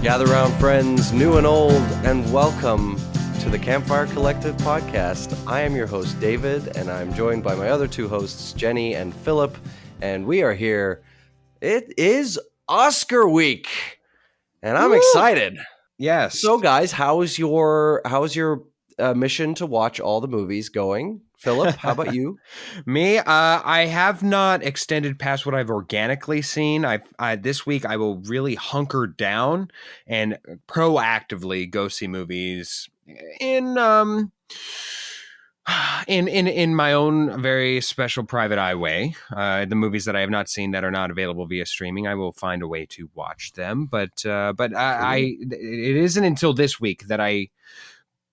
Gather round, friends, new and old, and welcome to the Campfire Collective podcast. I am your host, David, and I'm joined by my other two hosts, Jenny and Philip, and we are here. It is Oscar week, and I'm excited. Yes. So, guys, how's your mission to watch all the movies going? Philip, how about you? Me, I have not extended past what I've organically seen. This week I will really hunker down and proactively go see movies in my own very special private eye way. The movies that I have not seen that are not available via streaming, I will find a way to watch them. But it isn't until this week that I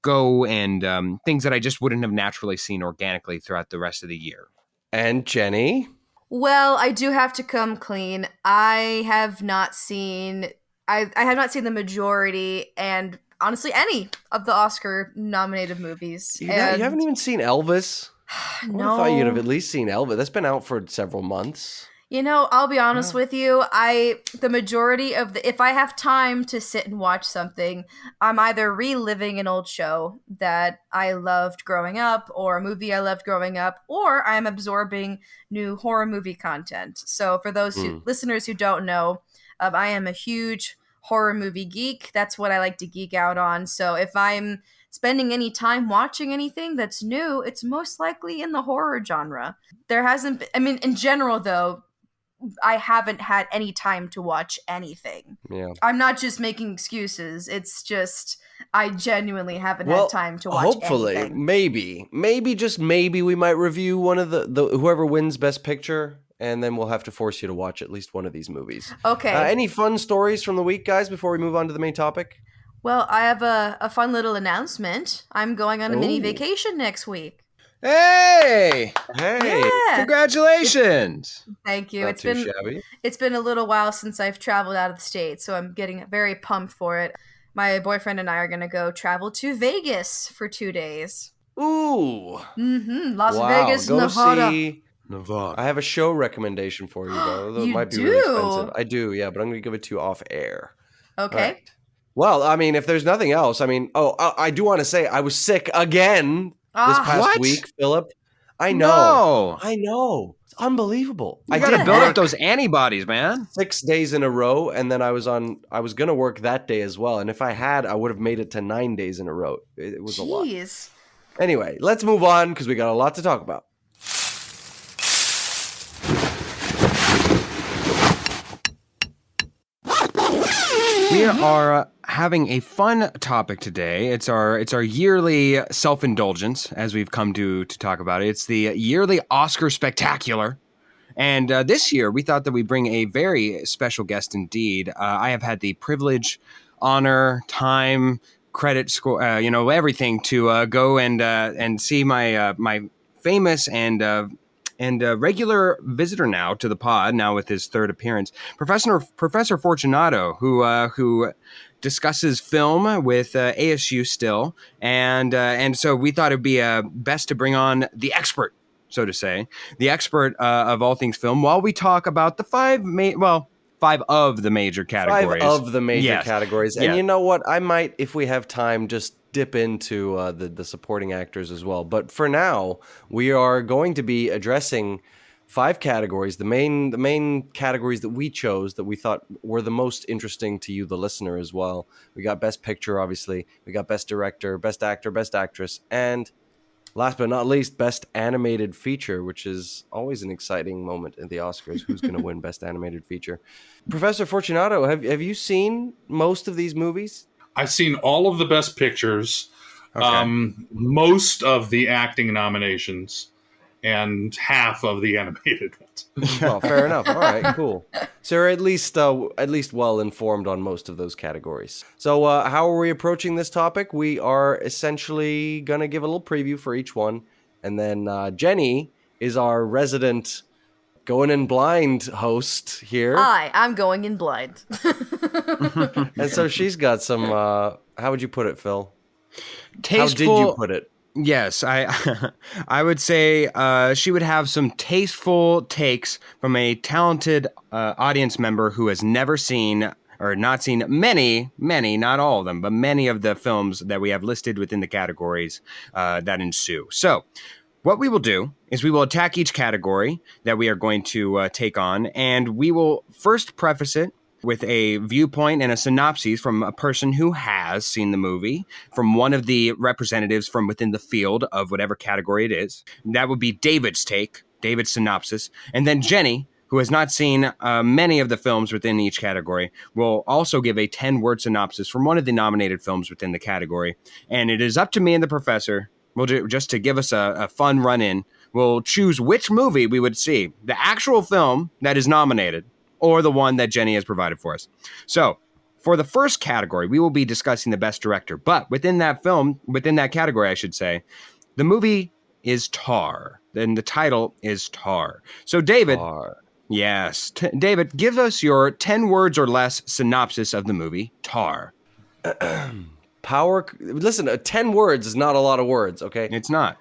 go and things that I just wouldn't have naturally seen organically throughout the rest of the year. And Jenny? Well, I do have to come clean. I have not seen the majority and honestly any of the Oscar nominated movies. You haven't even seen Elvis? No. I thought you'd have at least seen Elvis. That's been out for several months. You know, I'll be honest with you. The majority of if I have time to sit and watch something, I'm either reliving an old show that I loved growing up or a movie I loved growing up, or I'm absorbing new horror movie content. So for those listeners who don't know, I am a huge horror movie geek. That's what I like to geek out on. So if I'm spending any time watching anything that's new, it's most likely in the horror genre. There hasn't been, I mean, in general though, I haven't had any time to watch anything. Yeah. I'm not just making excuses. It's just I genuinely haven't had time to watch hopefully, anything. Maybe just maybe we might review one of the whoever wins Best Picture, and then we'll have to force you to watch at least one of these movies. Okay. Any fun stories from the week, guys, before we move on to the main topic? Well, I have a fun little announcement. I'm going on a mini vacation next week. Hey! Yeah. Congratulations! Thank you. Not too shabby. It's been a little while since I've traveled out of the state, so I'm getting very pumped for it. My boyfriend and I are going to go travel to Vegas for 2 days. Ooh. Las Vegas, go Nevada. See Nevada. I have a show recommendation for you, though. It might be do? really expensive. I do, yeah, but I'm going to give it to you off air. Okay. Right. Well, I mean, if there's nothing else, I mean, I do want to say I was sick again this past week, Philip. I know. It's unbelievable. I gotta build up those antibodies, man. 6 days in a row, and then I was going to work that day as well. And if I had, I would have made it to 9 days in a row. It was a lot. Anyway, let's move on because we got a lot to talk about. We are having a fun topic today. It's our yearly self-indulgence, as we've come to talk about it. It's the yearly Oscar Spectacular. And this year, we thought that we'd bring a very special guest indeed. I have had the privilege, honor, time, credit, score, everything to go and see my famous and regular visitor now to the pod, now with his third appearance, Professor Fortunato, who discusses film with ASU still, and so we thought it'd be best to bring on the expert, so to say, the expert of all things film, while we talk about the five of the major categories. Categories, and you know what? I might, if we have time, just dip into the supporting actors as well. But for now, we are going to be addressing 5 categories, the main categories that we chose that we thought were the most interesting to you, the listener, as well. We got Best Picture, obviously. We got Best Director, Best Actor, Best Actress, and last but not least, Best Animated Feature, which is always an exciting moment in the Oscars. Who's going to win Best Animated Feature? Professor Fortunato, have you seen most of these movies? I've seen all of the Best Pictures, most of the acting nominations, and half of the animated ones. Oh, fair enough. All right, cool. So you're at least well informed on most of those categories. So how are we approaching this topic? We are essentially going to give a little preview for each one, and then Jenny is our resident going in blind host here. Hi, I'm going in blind. And so she's got some, how would you put it, Phil? Tasteful. How did you put it? Yes, I would say she would have some tasteful takes from a talented audience member who has never seen or not seen many, not all of them, but many of the films that we have listed within the categories that ensue. So what we will do is we will attack each category that we are going to take on, and we will first preface it with a viewpoint and a synopsis from a person who has seen the movie, from one of the representatives from within the field of whatever category it is. That would be David's take, David's synopsis. And then Jenny, who has not seen many of the films within each category, will also give a 10-word synopsis from one of the nominated films within the category. And it is up to me and the professor, just to give us a fun run-in, we'll choose which movie we would see, the actual film that is nominated or the one that Jenny has provided for us. So for the first category, we will be discussing the best director. But within that film, within that category, I should say, the movie is Tar. And the title is Tar. So David, yes, David, give us your 10 words or less synopsis of the movie Tar. Listen, 10 words is not a lot of words, okay? It's not.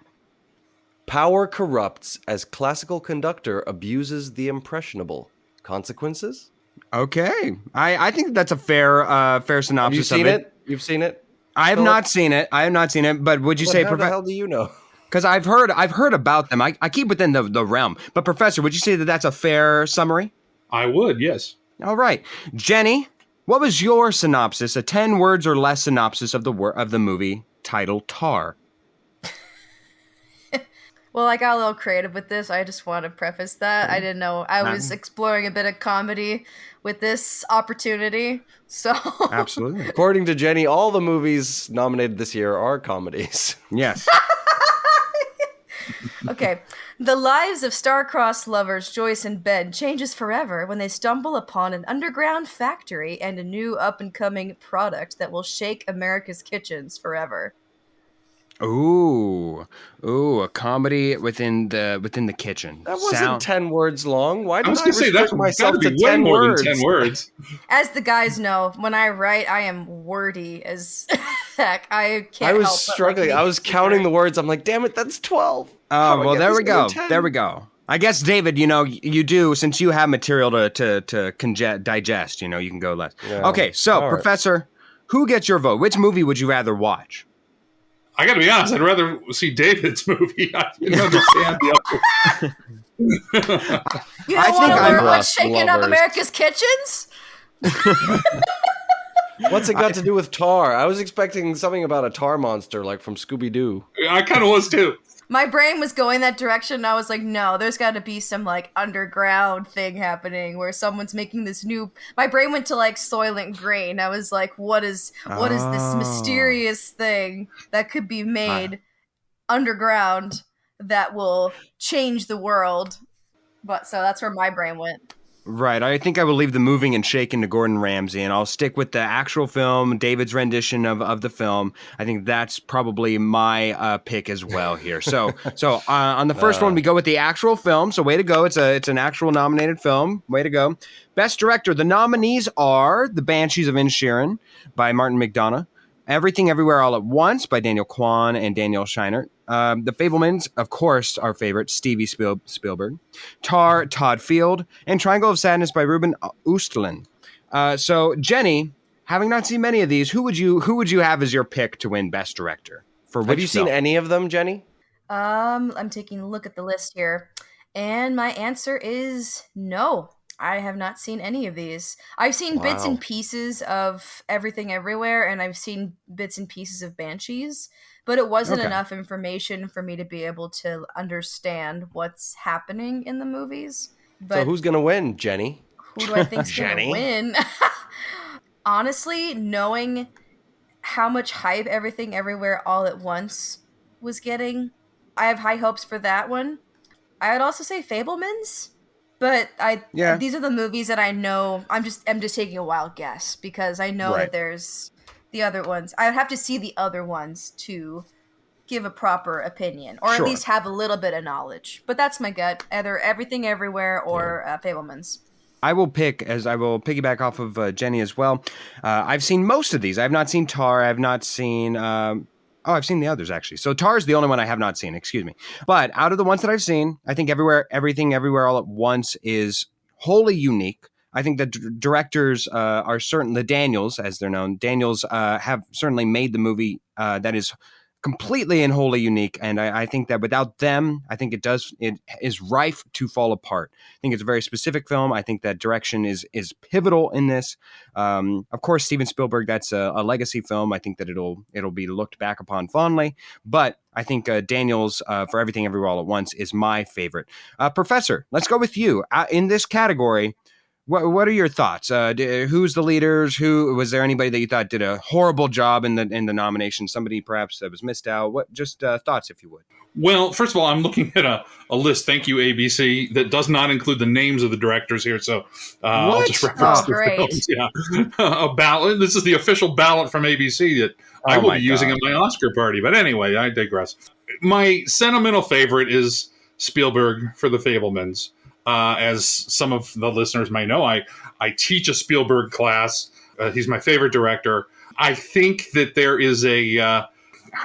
Power corrupts as classical conductor abuses the impressionable. Consequences? Okay. I think that's a fair synopsis. Have you seen it? You've seen it? I have not seen it. I have not seen it, but would you say... How the hell do you know? Because I've heard about them. I keep within the realm. But Professor, would you say that that's a fair summary? I would, yes. All right. Jenny, what was your synopsis, a 10 words or less synopsis of the movie titled Tar? Well, I got a little creative with this. I just want to preface that. I didn't know. I was exploring a bit of comedy with this opportunity. So Absolutely. According to Jenny, all the movies nominated this year are comedies. Yes. Okay. The lives of star-crossed lovers Joyce and Ben changes forever when they stumble upon an underground factory and a new up-and-coming product that will shake America's kitchens forever. Ooh, a comedy within the kitchen. That wasn't 10 words long. Why did I restrict myself to way 10 more words? than 10 words. As the guys know, when I write, I am wordy as heck. I can't. I was help struggling. But, I was counting the words. I'm like, damn it, that's 12. Oh, well, there we go. There we go. I guess, David, you do, since you have material to digest, you can go less. Yeah. Okay, so, Professor, who gets your vote? Which movie would you rather watch? I got to be honest. I'd rather see David's movie. I didn't understand the other. You don't want to learn what's shaking up America's kitchens? What's it got to do with tar? I was expecting something about a tar monster, like from Scooby-Doo. I kind of was too. My brain was going that direction, and I was like, no, there's got to be some, like, underground thing happening where someone's making this new... My brain went to, like, Soylent Green. I was like, what is this mysterious thing that could be made underground that will change the world? But so that's where my brain went. Right. I think I will leave the moving and shaking to Gordon Ramsay, and I'll stick with the actual film, David's rendition of the film. I think that's probably my pick as well here. So on the first one, we go with the actual film. So way to go. It's an actual nominated film. Way to go. Best Director. The nominees are The Banshees of Inisherin by Martin McDonagh, Everything Everywhere All at Once by Daniel Kwan and Daniel Scheinert. The Fabelmans, of course, our favorite, Stevie Spielberg. Tar, Todd Field. And Triangle of Sadness by Ruben Östlund. So, Jenny, having not seen many of these, who would you have as your pick to win Best Director? Have you seen any of them, Jenny? I'm taking a look at the list here. And my answer is no. I have not seen any of these. I've seen bits and pieces of Everything Everywhere, and I've seen bits and pieces of Banshees, but it wasn't enough information for me to be able to understand what's happening in the movies. But so who's going to win, Jenny? Who do I think's going to win? Honestly, knowing how much hype Everything Everywhere All at Once was getting, I have high hopes for that one. I would also say Fabelmans. But these are the movies that I know. I'm just taking a wild guess because I know that there's the other ones. I would have to see the other ones to give a proper opinion, or at least have a little bit of knowledge. But that's my gut: either Everything Everywhere or Fabelmans. I will piggyback off of Jenny as well. I've seen most of these. I have not seen Tar. I have not seen. I've seen the others, actually. So Tar is the only one I have not seen, excuse me. But out of the ones that I've seen, I think Everything Everywhere All at Once is wholly unique. I think the directors are certain, the Daniels, as they're known, Daniels have certainly made the movie that is completely and wholly unique. And I think that without them, I think it is rife to fall apart. I think it's a very specific film. I think that direction is pivotal in this. Of course, Steven Spielberg, that's a legacy film. I think that it'll be looked back upon fondly. But I think Daniels for Everything Everywhere All at Once is my favorite. Professor, let's go with you. In this category, what are your thoughts? Who's the leaders? Who was there anybody that you thought did a horrible job in the nomination? Somebody perhaps that was missed out. What thoughts, if you would? Well, first of all, I'm looking at a list. Thank you, ABC, that does not include the names of the directors here. So I'll just reference the films. Yeah, a ballot. This is the official ballot from ABC that I will be using at my Oscar party. But anyway, I digress. My sentimental favorite is Spielberg for The Fabelmans. As some of the listeners may know, I teach a Spielberg class. He's my favorite director. I think that there is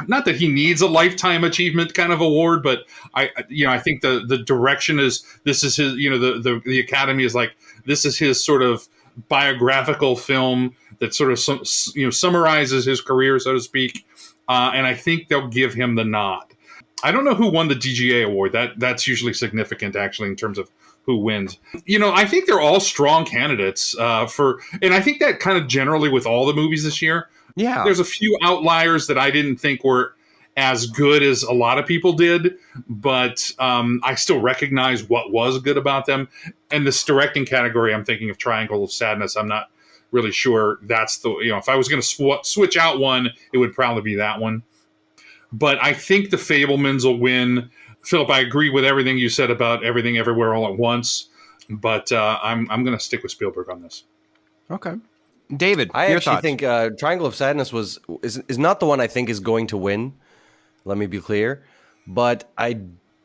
not that he needs a lifetime achievement kind of award, but I think the direction is, this is his, the Academy is like, this is his sort of biographical film that sort of summarizes his career, so to speak. And I think they'll give him the nod. I don't know who won the DGA award. That's usually significant, actually, in terms of who wins. I think they're all strong candidates and I think that kind of generally with all the movies this year. Yeah. There's a few outliers that I didn't think were as good as a lot of people did, but I still recognize what was good about them. And this directing category, I'm thinking of Triangle of Sadness. I'm not really sure that's if I was going to switch out one, it would probably be that one. But I think The Fabelmans will win. Philip, I agree with everything you said about Everything Everywhere All at Once, but I'm going to stick with Spielberg on this. Okay. David, I your actually thoughts? think Triangle of Sadness is not the one I think is going to win. Let me be clear. But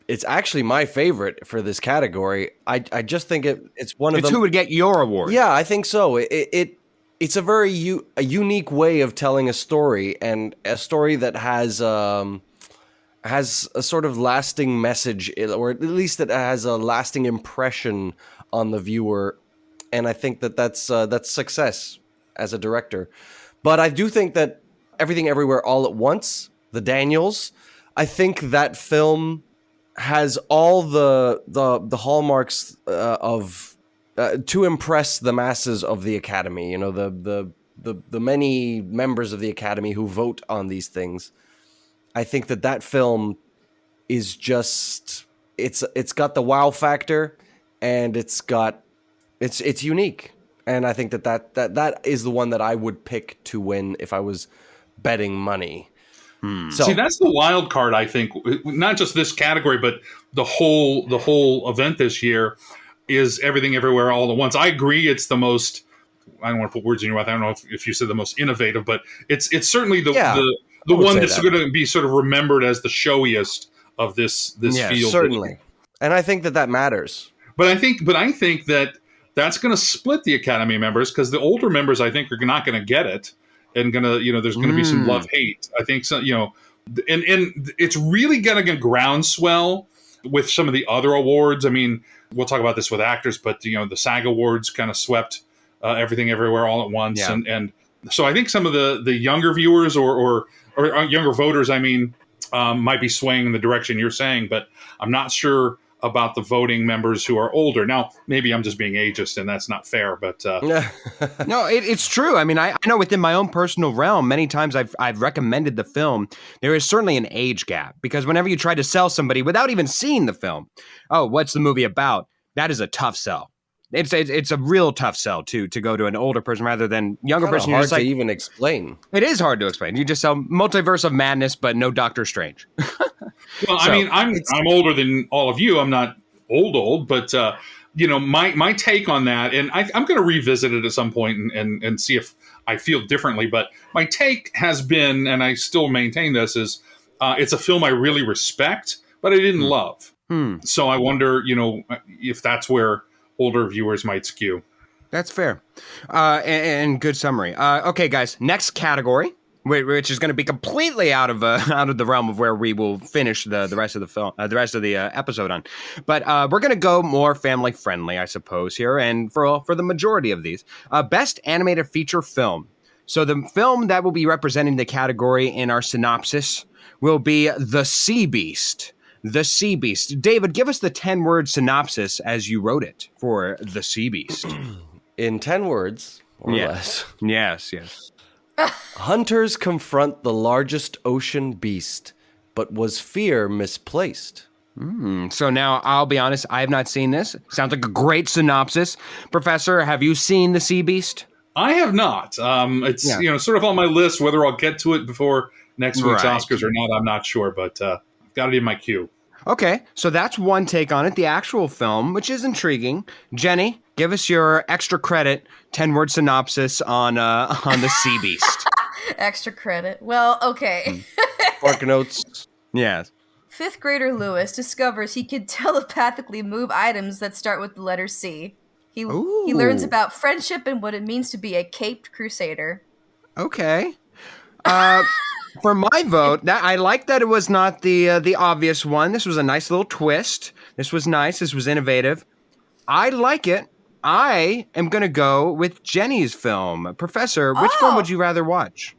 it's actually my favorite for this category. I just think it's one of them. It's who would get your award. Yeah, I think so. It's a very unique way of telling a story, and a story that has a sort of lasting message, or at least it has a lasting impression on the viewer. And I think that's success as a director. But I do think that Everything Everywhere All at Once, the Daniels, I think that film has all the hallmarks of to impress the masses of the Academy. The many members of the Academy who vote on these things. I think that film is just it's got the wow factor, and it's unique. And I think that is the one that I would pick to win if I was betting money. So, see, that's the wild card, I think, not just this category, but the whole event this year is Everything Everywhere All at Once. I agree it's the most, I don't want to put words in your mouth, I don't know if you said the most innovative, but it's certainly the one that's going to be sort of remembered as the showiest of this field. Certainly. And I think that matters. But I think that that's going to split the Academy members, because the older members, I think, are not going to get it, and there's going to be some love-hate. I think so. And it's really going to get groundswell with some of the other awards. I mean, we'll talk about this with actors, but the SAG Awards kind of swept Everything Everywhere All at Once, and so I think some of the younger viewers or younger voters, I mean, might be swaying in the direction you're saying, but I'm not sure about the voting members who are older. Now, maybe I'm just being ageist, and that's not fair, but no, it's true. I mean, I know within my own personal realm, many times I've recommended the film. There is certainly an age gap, because whenever you try to sell somebody without even seeing the film, oh, what's the movie about? That is a tough sell. It's a real tough sell to go to an older person rather than younger person. Hard to even explain. It is hard to explain. You just sell Multiverse of Madness, but no Doctor Strange. Well, I mean, I'm older than all of you. I'm not old, but my take on that, and I'm going to revisit it at some point and see if I feel differently. But my take has been, and I still maintain this, is it's a film I really respect, but I didn't love. So I wonder, if that's where older viewers might skew. That's fair. And good summary. Okay, guys, next category. which is going to be completely out of the realm of where we will finish the rest of the film, the rest of the episode on. But we're going to go more family friendly, I suppose, here, and for the majority of these, best animated feature film. So the film that will be representing the category in our synopsis will be The Sea Beast. The Sea Beast. David, give us the 10-word synopsis as you wrote it for The Sea Beast. In 10 words or less. Yes. Hunters confront the largest ocean beast, but was fear misplaced? So now, I'll be honest, I have not seen this. Sounds like a great synopsis. Professor, have you seen The Sea Beast? I have not. It's sort of on my list. Whether I'll get to it before next week's Oscars or not, I'm not sure. But I've got it in my queue. Okay, so that's one take on it. The actual film, which is intriguing. Jenny, give us your extra credit 10-word synopsis on The Sea Beast. Extra credit. Well, okay. Spark notes. Yes. 5th grader Lewis discovers he can telepathically move items that start with the letter C. He learns about friendship and what it means to be a caped crusader. Okay. For my vote, I like that it was not the obvious one. This was a nice little twist. This was nice. This was innovative. I like it. I am going to go with Jenny's film. Professor, which film would you rather watch?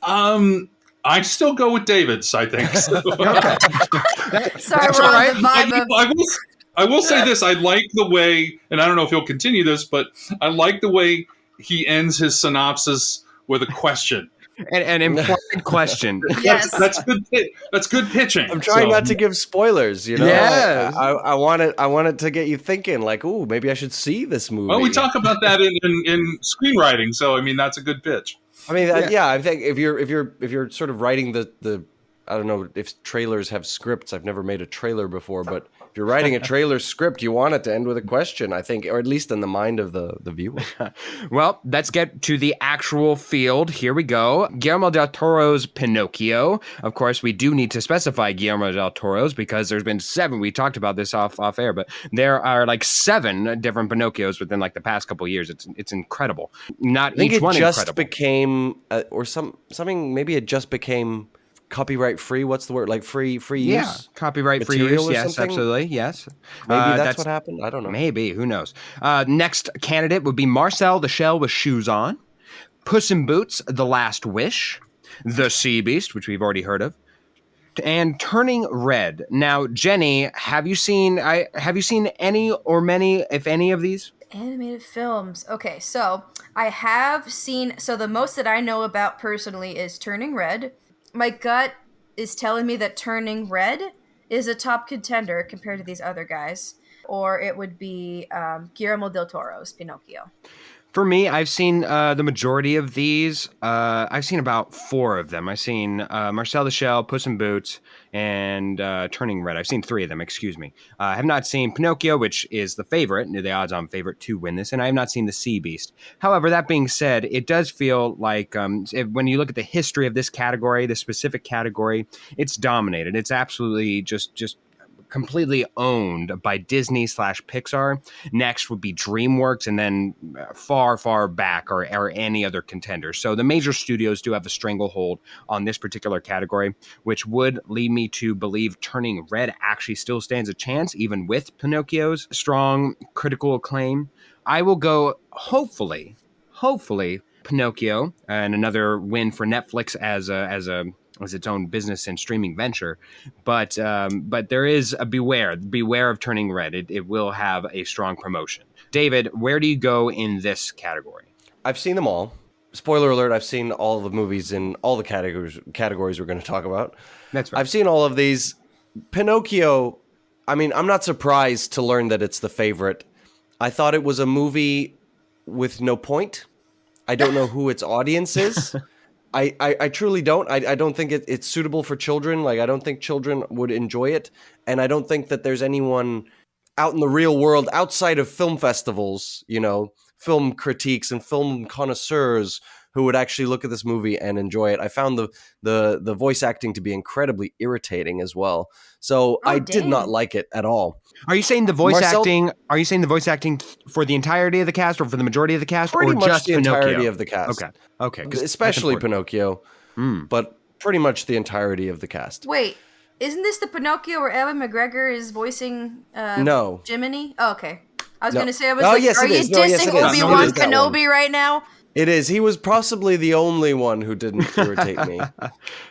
I still go with David's, I think. So. Okay. Sorry, we're on the vibe of... I will say this. I like the way, and I don't know if he'll continue this, but I like the way he ends his synopsis with a question. An important question. Yes. That's good. That's good pitching. I'm trying not to give spoilers, you know. Yes. I want it to get you thinking, like, ooh, maybe I should see this movie. Well, we talk about that in screenwriting, so I mean that's a good pitch. I mean, I think if you're sort of writing the I don't know if trailers have scripts. I've never made a trailer before, but if you're writing a trailer script, you want it to end with a question, I think, or at least in the mind of the viewer. Well, let's get to the actual field. Here we go. Guillermo del Toro's Pinocchio. Of course, we do need to specify Guillermo del Toro's because there's been 7. We talked about this off air, but there are like 7 different Pinocchios within like the past couple of years. It's incredible. Not each one incredible. I think it just became, or something. Maybe it just became copyright free. What's the word? Like free use? Yeah, copyright free use. Yes, something? absolutely. Yes. Maybe that's what happened. I don't know. Maybe. Who knows? Next candidate would be Marcel the Shell with Shoes On, Puss in Boots, The Last Wish, The Sea Beast, which we've already heard of, and Turning Red. Now, Jenny, have you seen any or many, if any, of these? Animated films. Okay, so I have seen... So the most that I know about personally is Turning Red. My gut is telling me that Turning Red is a top contender compared to these other guys. Or it would be Guillermo del Toro's Pinocchio. For me, I've seen the majority of these. I've seen about 4 of them. I've seen Marcel the Shell, Puss in Boots, and Turning Red. I've seen 3 of them, excuse me. I have not seen Pinocchio, which is the favorite, the odds-on favorite to win this, and I have not seen The Sea Beast. However, that being said, it does feel like when you look at the history of this category, this specific category, it's dominated. It's absolutely just completely owned by Disney / Pixar. Next would be DreamWorks, and then far back are any other contenders. So the major studios do have a stranglehold on this particular category, which would lead me to believe Turning Red actually still stands a chance, even with Pinocchio's strong critical acclaim. I will go, hopefully, Pinocchio, and another win for Netflix as its own business and streaming venture, but there is a beware of Turning Red. It will have a strong promotion. David, where do you go in this category? I've seen them all. Spoiler alert: I've seen all the movies in all the categories we're going to talk about. That's right. I've seen all of these. Pinocchio. I mean, I'm not surprised to learn that it's the favorite. I thought it was a movie with no point. I don't know who its audience is. I truly don't. I don't think it's suitable for children. Like, I don't think children would enjoy it. And I don't think that there's anyone out in the real world outside of film festivals, film critiques and film connoisseurs who would actually look at this movie and enjoy it. I found the voice acting to be incredibly irritating as well. So I did not like it at all. Are you saying the voice acting? Are you saying the voice acting for the entirety of the cast, or for the majority of the cast, pretty or much just the Pinocchio? entirety of the cast? Okay, especially Pinocchio, but pretty much the entirety of the cast. Wait, isn't this the Pinocchio where Evan McGregor is voicing No. Jiminy? Oh, okay. I was No. going to say, I was Oh, like, yes, are it you is. No, yes, dissing it is. Obi-Wan No, it is that one. Kenobi right now? It is. He was possibly the only one who didn't irritate me,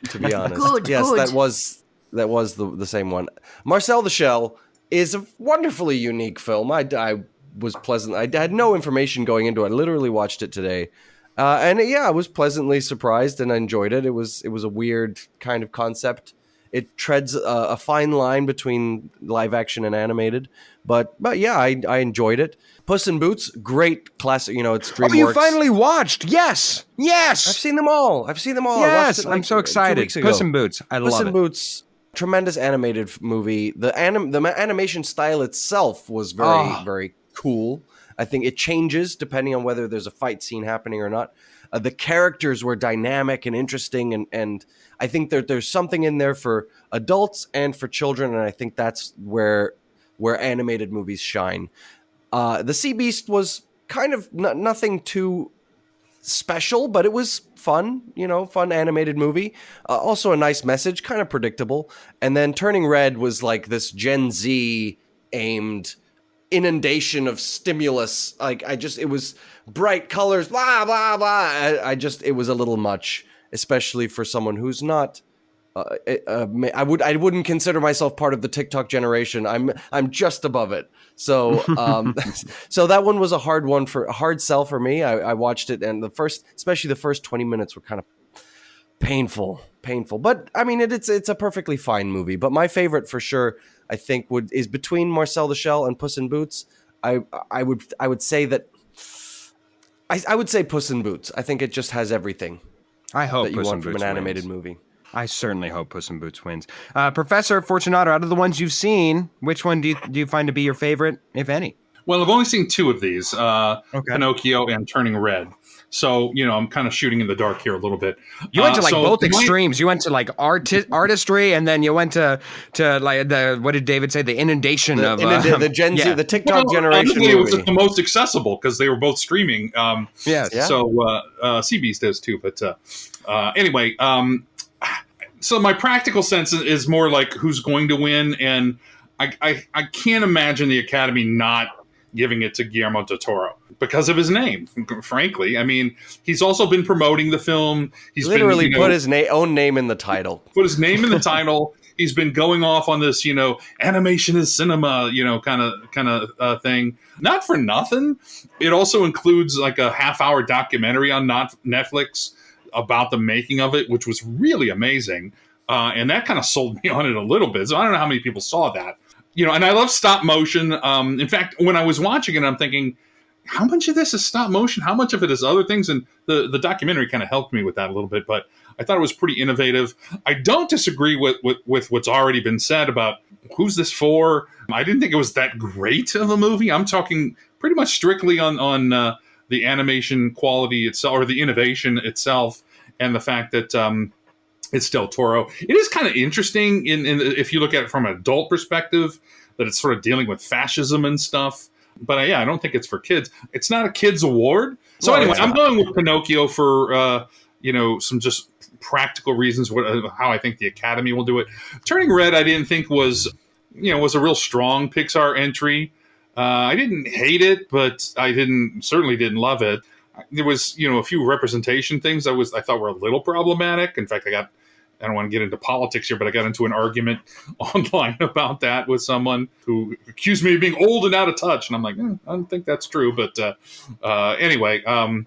to be honest. Good. That was the same one. Marcel the Shell is a wonderfully unique film. I was pleasant. I had no information going into it. I literally watched it today. I was pleasantly surprised and I enjoyed it. It was a weird kind of concept. It treads a fine line between live action and animated, but yeah, I enjoyed it. Puss in Boots, great classic. It's DreamWorks. Oh, you finally watched? Yes. I've seen them all. Yes, I'm so excited. Puss in Boots, I love it. Puss in Boots, tremendous animated movie. The animation style itself was very cool. I think it changes depending on whether there's a fight scene happening or not. The characters were dynamic and interesting, and I think there's something in there for adults and for children, and I think that's where animated movies shine. The Sea Beast was kind of nothing too special, but it was fun, fun animated movie. Also a nice message, kind of predictable. And then Turning Red was like this Gen Z aimed inundation of stimulus. It was bright colors, blah, blah, blah. It was a little much, especially for someone who's not, I wouldn't consider myself part of the TikTok generation. I'm just above it. So, so that one was a hard sell for me. I watched it, and especially the first 20 minutes were kind of painful. But I mean, it's a perfectly fine movie. But my favorite for sure, I think, is between Marcel the Shell and Puss in Boots. I would say that I would say Puss in Boots. I think it just has everything. I hope that you want from an animated movie. I certainly hope Puss in Boots wins. Professor Fortunato, out of the ones you've seen, which one do you find to be your favorite, if any? Well, I've only seen two of these, Pinocchio and Turning Red. So, I'm kind of shooting in the dark here a little bit. You went to both extremes. You went to artistry, and then you went to what did David say? The inundation of the Gen Z, the TikTok generation movie. It was the most accessible because they were both streaming. Yes. Yeah. So Sea Beast does too. But anyway, so my practical sense is more like who's going to win, and I can't imagine the Academy not giving it to Guillermo del Toro because of his name, frankly. I mean, he's also been promoting the film. He's literally put his own name in the title. Put his name in the title. He's been going off on this, animation is cinema, kind of thing. Not for nothing. It also includes like a half-hour documentary on Netflix about the making of it, which was really amazing. And that kind of sold me on it a little bit. So I don't know how many people saw that. And I love stop motion. In fact, when I was watching it, I'm thinking, how much of this is stop motion? How much of it is other things? And the documentary kind of helped me with that a little bit, but I thought it was pretty innovative. I don't disagree with what's already been said about who's this for. I didn't think it was that great of a movie. I'm talking pretty much strictly on the animation quality itself, or the innovation itself, and the fact that it's Del Toro. It is kind of interesting in if you look at it from an adult perspective, that it's sort of dealing with fascism and stuff. But I don't think it's for kids. It's not a kids' award. So anyway, I'm going with Pinocchio for some just practical reasons how I think the Academy will do it. Turning Red, I didn't think was a real strong Pixar entry. I didn't hate it, but I certainly didn't love it. There was a few representation things I thought were a little problematic. In fact, I don't want to get into politics here, but I got into an argument online about that with someone who accused me of being old and out of touch. And I'm like, I don't think that's true. But anyway, I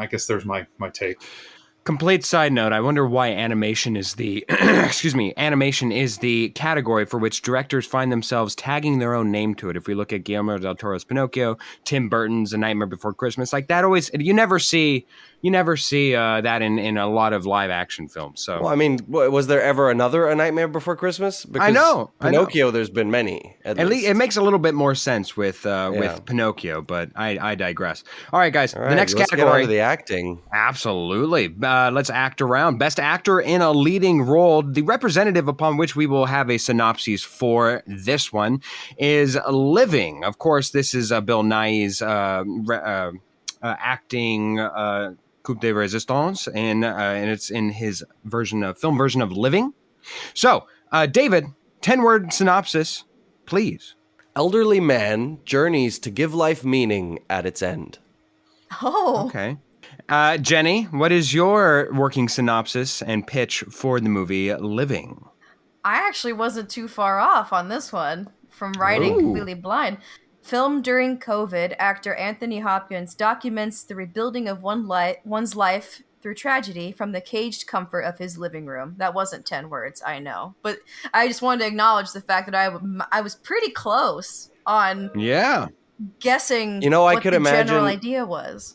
guess there's my take. Complete side note, I wonder why animation is the animation is the category for which directors find themselves tagging their own name to it. If we look at Guillermo del Toro's Pinocchio, Tim Burton's A Nightmare Before Christmas, like that always you never see that in a lot of live action films. So Well, I mean, was there ever another A Nightmare Before Christmas? Because I know. Pinocchio, there's been many. At least it makes a little bit more sense with Pinocchio, but I digress. All right, guys, All right, the next let's category. Get on to the acting. Absolutely. Let's act around. Best actor in a leading role. The representative upon which we will have a synopsis for this one is Living. Of course, this is Bill Nighy's acting coup de resistance, and it's in his film version of Living. So, David, 10-word synopsis, please. Elderly man journeys to give life meaning at its end. Oh. Okay. Jenny, what is your working synopsis and pitch for the movie Living? I actually wasn't too far off on this one from writing Ooh. Completely Blind. Filmed during COVID, actor Anthony Hopkins documents the rebuilding of one's life through tragedy from the caged comfort of his living room. That wasn't 10 words, I know. But I just wanted to acknowledge the fact that I was pretty close on guessing I could the imagine, general idea was.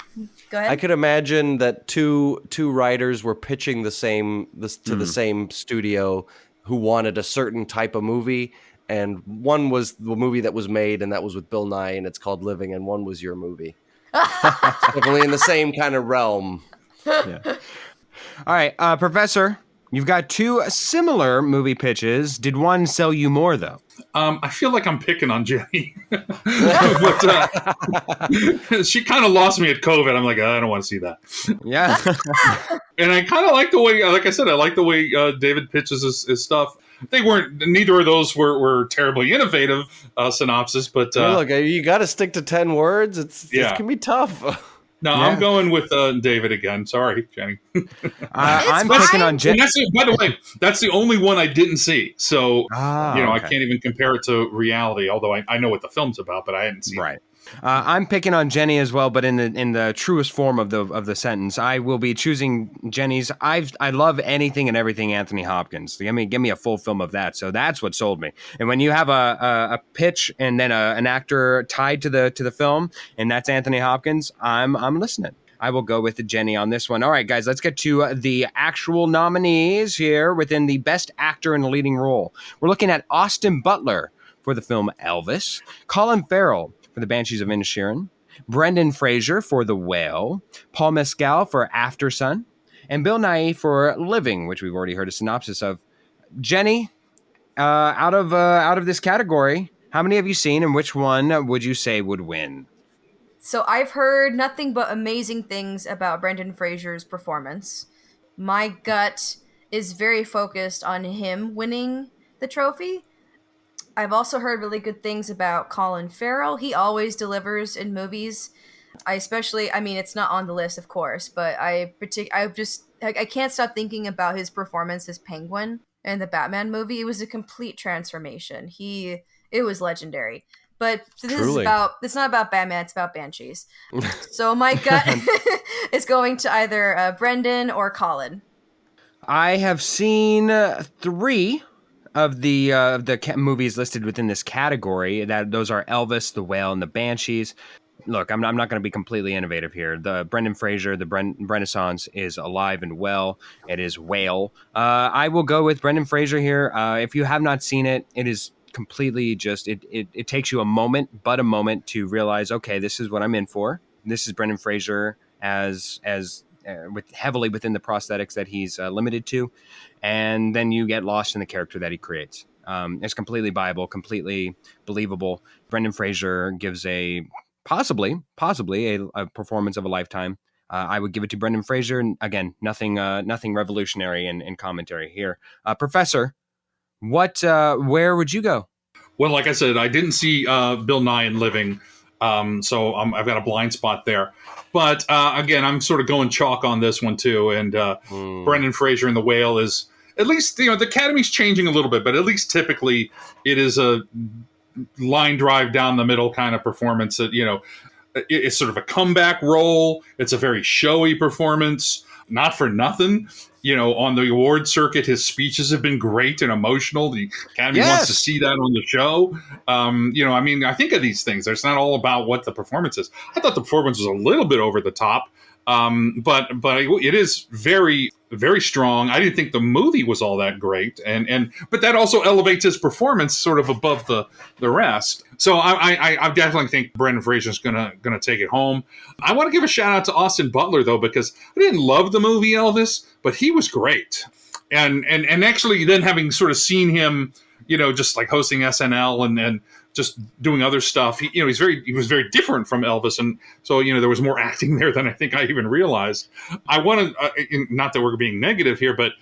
Go ahead. I could imagine that two writers were pitching the same studio who wanted a certain type of movie, and one was the movie that was made, and that was with Bill Nighy, and it's called Living, and one was your movie. Definitely in the same kind of realm. Yeah. All right, Professor, you've got two similar movie pitches. Did one sell you more, though? I feel like I'm picking on Jenny. But, she kind of lost me at COVID. I'm like, I don't want to see that. Yeah. And I kind of like the way, like I said, I like the way David pitches his stuff. Neither of those were terribly innovative synopsis, but look, you got to stick to 10 words. It can be tough. No, I'm going with David again. Sorry, Jenny. I'm picking on Jenny. By the way, that's the only one I didn't see. So, okay. I can't even compare it to reality, although I know what the film's about, but I hadn't seen it. I'm picking on Jenny as well, but in the truest form of the sentence, I will be choosing Jenny's. I love anything and everything Anthony Hopkins. Give me a full film of that. So that's what sold me. And when you have a pitch and then an actor tied to the film, and that's Anthony Hopkins, I'm listening. I will go with Jenny on this one. All right, guys, let's get to the actual nominees here within the Best Actor in a Leading Role. We're looking at Austin Butler for the film Elvis, Colin Farrell for The Banshees of Inisherin, Brendan Fraser for The Whale, Paul Mescal for Aftersun, and Bill Nighy for Living, which we've already heard a synopsis of. Jenny, out of this category, how many have you seen, and which one would you say would win? So I've heard nothing but amazing things about Brendan Fraser's performance. My gut is very focused on him winning the trophy. I've also heard really good things about Colin Farrell. He always delivers in movies. It's not on the list, of course, but I can't stop thinking about his performance as Penguin in the Batman movie. It was a complete transformation. It was legendary. But it's not about Batman, it's about Banshees. So my gut is going to either Brendan or Colin. I have seen 3 of the movies listed within this category. Those are Elvis, The Whale, and The Banshees. Look, I'm not going to be completely innovative here. The Brendan Fraser, the Renaissance is alive and well. It is Whale. I will go with Brendan Fraser here. If you have not seen it, it is completely just it takes you a moment to realize, okay, this is what I'm in for. This is Brendan Fraser as heavily within the prosthetics that he's limited to, and then you get lost in the character that he creates. It's completely viable, completely believable. Brendan Fraser gives a possibly a performance of a lifetime. I would give it to Brendan Fraser, and again, nothing revolutionary in commentary here. Professor, where would you go? Well, like I said, I didn't see Bill Nighy in Living, so I've got a blind spot there. But again, I'm sort of going chalk on this one too. And Brendan Fraser in The Whale is, at least, the Academy's changing a little bit, but at least typically it is a line drive down the middle kind of performance that, it's sort of a comeback role. It's a very showy performance. not for nothing, on the award circuit, his speeches have been great and emotional. The Academy wants to see that on the show. I think of these things. It's not all about what the performance is. I thought the performance was a little bit over the top, but it is very, very strong. I didn't think the movie was all that great, but that also elevates his performance sort of above the rest. So I definitely think Brendan Fraser's gonna take it home. I want to give a shout out to Austin Butler though, because I didn't love the movie Elvis, but he was great. And actually then having sort of seen him, just like hosting SNL and just doing other stuff, he was very different from Elvis, and so there was more acting there than I think I even realized. I want to not that we're being negative here, but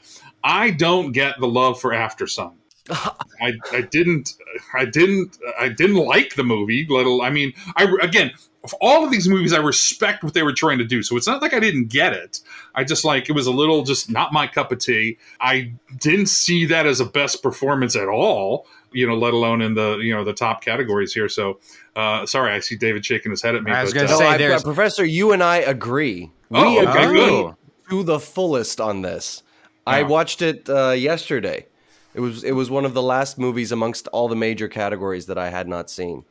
I don't get the love for After Sun. I didn't like the movie. Again, of all of these movies, I respect what they were trying to do. So it's not like I didn't get it. I just it was a little just not my cup of tea. I didn't see that as a best performance at all, let alone in the top categories here. So sorry, I see David shaking his head at me. I was going to say, Professor, you and I agree. We agree good. To the fullest on this. Yeah. I watched it yesterday. It was one of the last movies amongst all the major categories that I had not seen.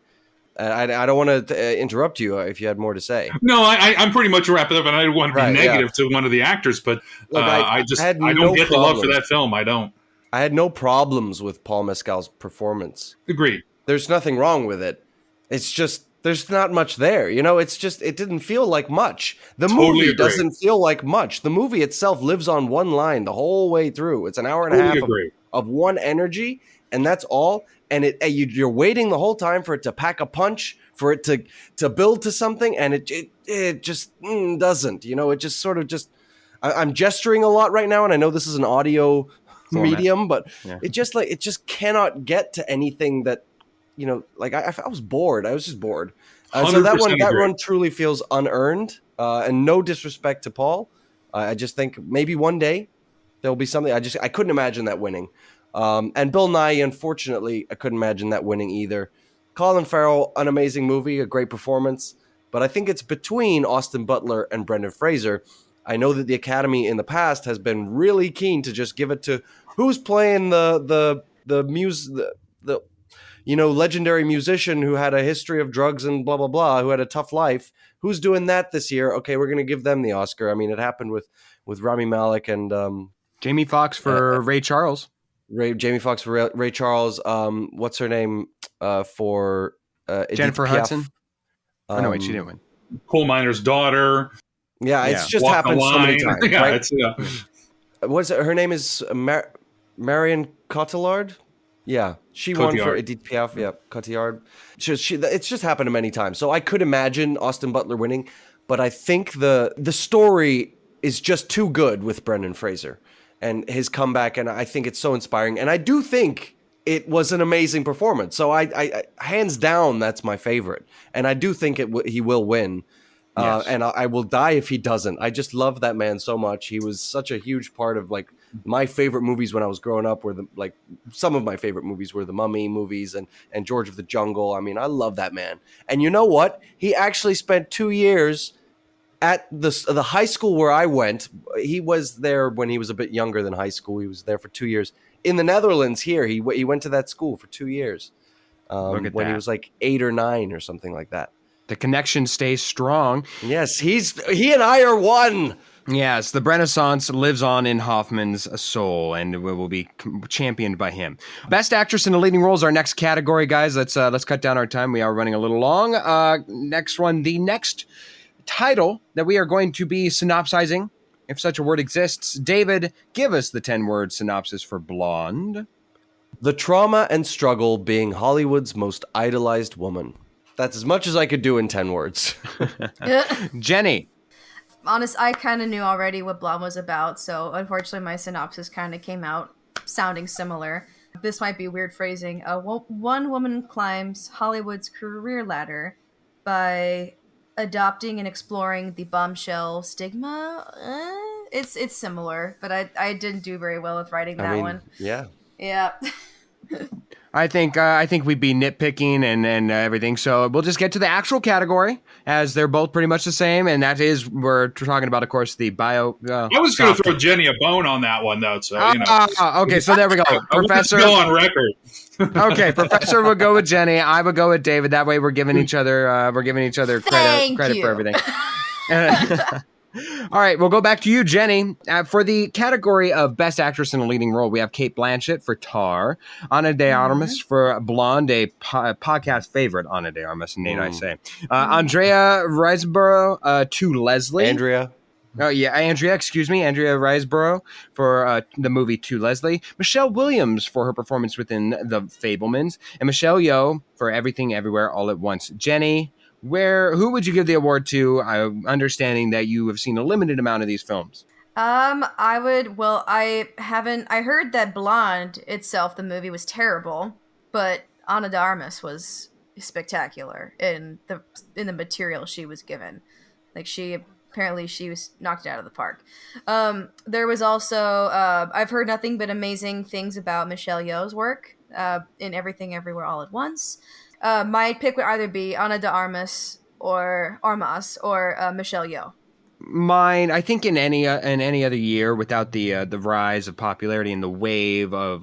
I don't want to interrupt you if you had more to say. No, I'm pretty much wrapped up, and I don't want to be negative to one of the actors, but look, I don't get the love for that film. I don't. I had no problems with Paul Mescal's performance. Agreed. There's nothing wrong with it. It's just there's not much there. It's just it didn't feel like much. The movie doesn't feel like much. The movie itself lives on one line the whole way through. It's an hour and a half of one energy, and that's all. And you're waiting the whole time for it to pack a punch, for it to build to something, and it just doesn't. It just sort of just. I'm gesturing a lot right now, and I know this is an audio medium, but it just cannot get to anything that I was bored. I was just bored. So that one truly feels unearned, and no disrespect to Paul. I just think maybe one day there'll be something. I couldn't imagine that winning. And Bill Nye, unfortunately, I couldn't imagine that winning either. Colin Farrell, an amazing movie, a great performance, but I think it's between Austin Butler and Brendan Fraser. I know that the Academy in the past has been really keen to just give it to who's playing the legendary musician who had a history of drugs and blah blah blah, who had a tough life. Who's doing that this year? Okay, we're going to give them the Oscar. I mean, it happened with Rami Malek and Jamie Foxx for Ray Charles. Jamie Foxx for Ray Charles. What's her name for Jennifer Edith Piaf. Hudson? No, wait, she didn't win. Coal miner's daughter. Yeah, it's just happened so many times. Yeah, right? What's it? Her name is Marion Cotillard. Yeah, she won for Edith Piaf. Yeah, Cotillard. It's just happened many times. So I could imagine Austin Butler winning, but I think the story is just too good with Brendan Fraser and his comeback, and I think it's so inspiring. And I do think it was an amazing performance. So I hands down, that's my favorite. And I do think he will win. Yes. And I will die if he doesn't. I just love that man so much. He was such a huge part of my favorite movies when I was growing up. Some of my favorite movies were the Mummy movies and George of the Jungle. I mean, I love that man. And you know what? He actually spent 2 years at the high school where I went. He was there when he was a bit younger than high school. He was there for 2 years in the Netherlands. Here, he went to that school for 2 years when he was like 8 or 9 or something like that. The connection stays strong. Yes, he and I are one. Yes, the Renaissance lives on in Hoffman's soul and will be championed by him. Best Actress in a Leading Role is our next category, guys. Let's cut down our time. We are running a little long. Next one, the next title that we are going to be synopsizing, if such a word exists. David, give us the 10-word synopsis for Blonde. The trauma and struggle being Hollywood's most idolized woman. That's as much as I could do in 10 words. Jenny. Honest, I kind of knew already what Blonde was about, so unfortunately my synopsis kind of came out sounding similar. This might be weird phrasing. One woman climbs Hollywood's career ladder by adopting and exploring the bombshell stigma. It's similar, but I didn't do very well with writing that one. Yeah. Yeah. I think we'd be nitpicking and everything. So we'll just get to the actual category, as they're both pretty much the same, and that is we're talking about, of course, the bio. I was going to throw Jenny a bone on that one, though. So okay, so there we go, Professor. Go on record. Okay, Professor would go with Jenny. I would go with David. That way, we're giving each other credit for everything. All right, we'll go back to you, Jenny. For the category of Best Actress in a Leading Role, we have Cate Blanchett for Tar, Ana de Armas for Blonde, a podcast favorite, Ana de Armas, need I say. Andrea Riseborough to Leslie. Andrea Riseborough for the movie To Leslie. Michelle Williams for her performance within The Fabelmans. And Michelle Yeoh for Everything Everywhere All at Once. Jenny, who would you give the award to, understanding that you have seen a limited amount of these films? I heard that Blonde itself, the movie, was terrible, but Ana de Armas was spectacular in the material she was given. Like, apparently she was knocked out of the park. There was also, I've heard nothing but amazing things about Michelle Yeoh's work in Everything Everywhere All at Once. My pick would either be Ana de Armas or Michelle Yeoh. Mine, I think in any other year, without the rise of popularity and the wave of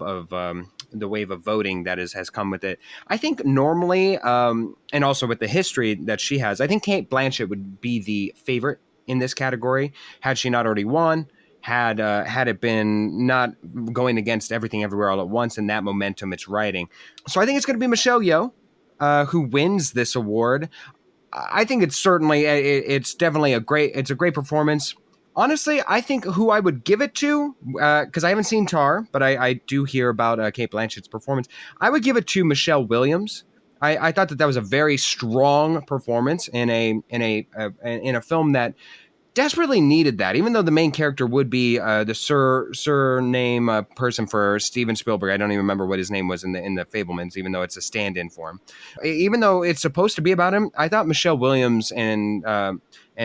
voting that has come with it, I think normally, and also with the history that she has, I think Cate Blanchett would be the favorite in this category, had she not already won. Had it been not going against Everything Everywhere All at Once and that momentum it's riding. So I think it's going to be Michelle Yeoh who wins this award. I think it's definitely a great performance. Honestly, I think who I would give it to, because I haven't seen Tar, but I do hear about Cate Blanchett's performance. I would give it to Michelle Williams. I thought that was a very strong performance in a film that desperately needed that, even though the main character would be the surname person for Steven Spielberg. I don't even remember what his name was in the Fabelmans, even though it's a stand-in for him. Even though it's supposed to be about him, I thought Michelle Williams and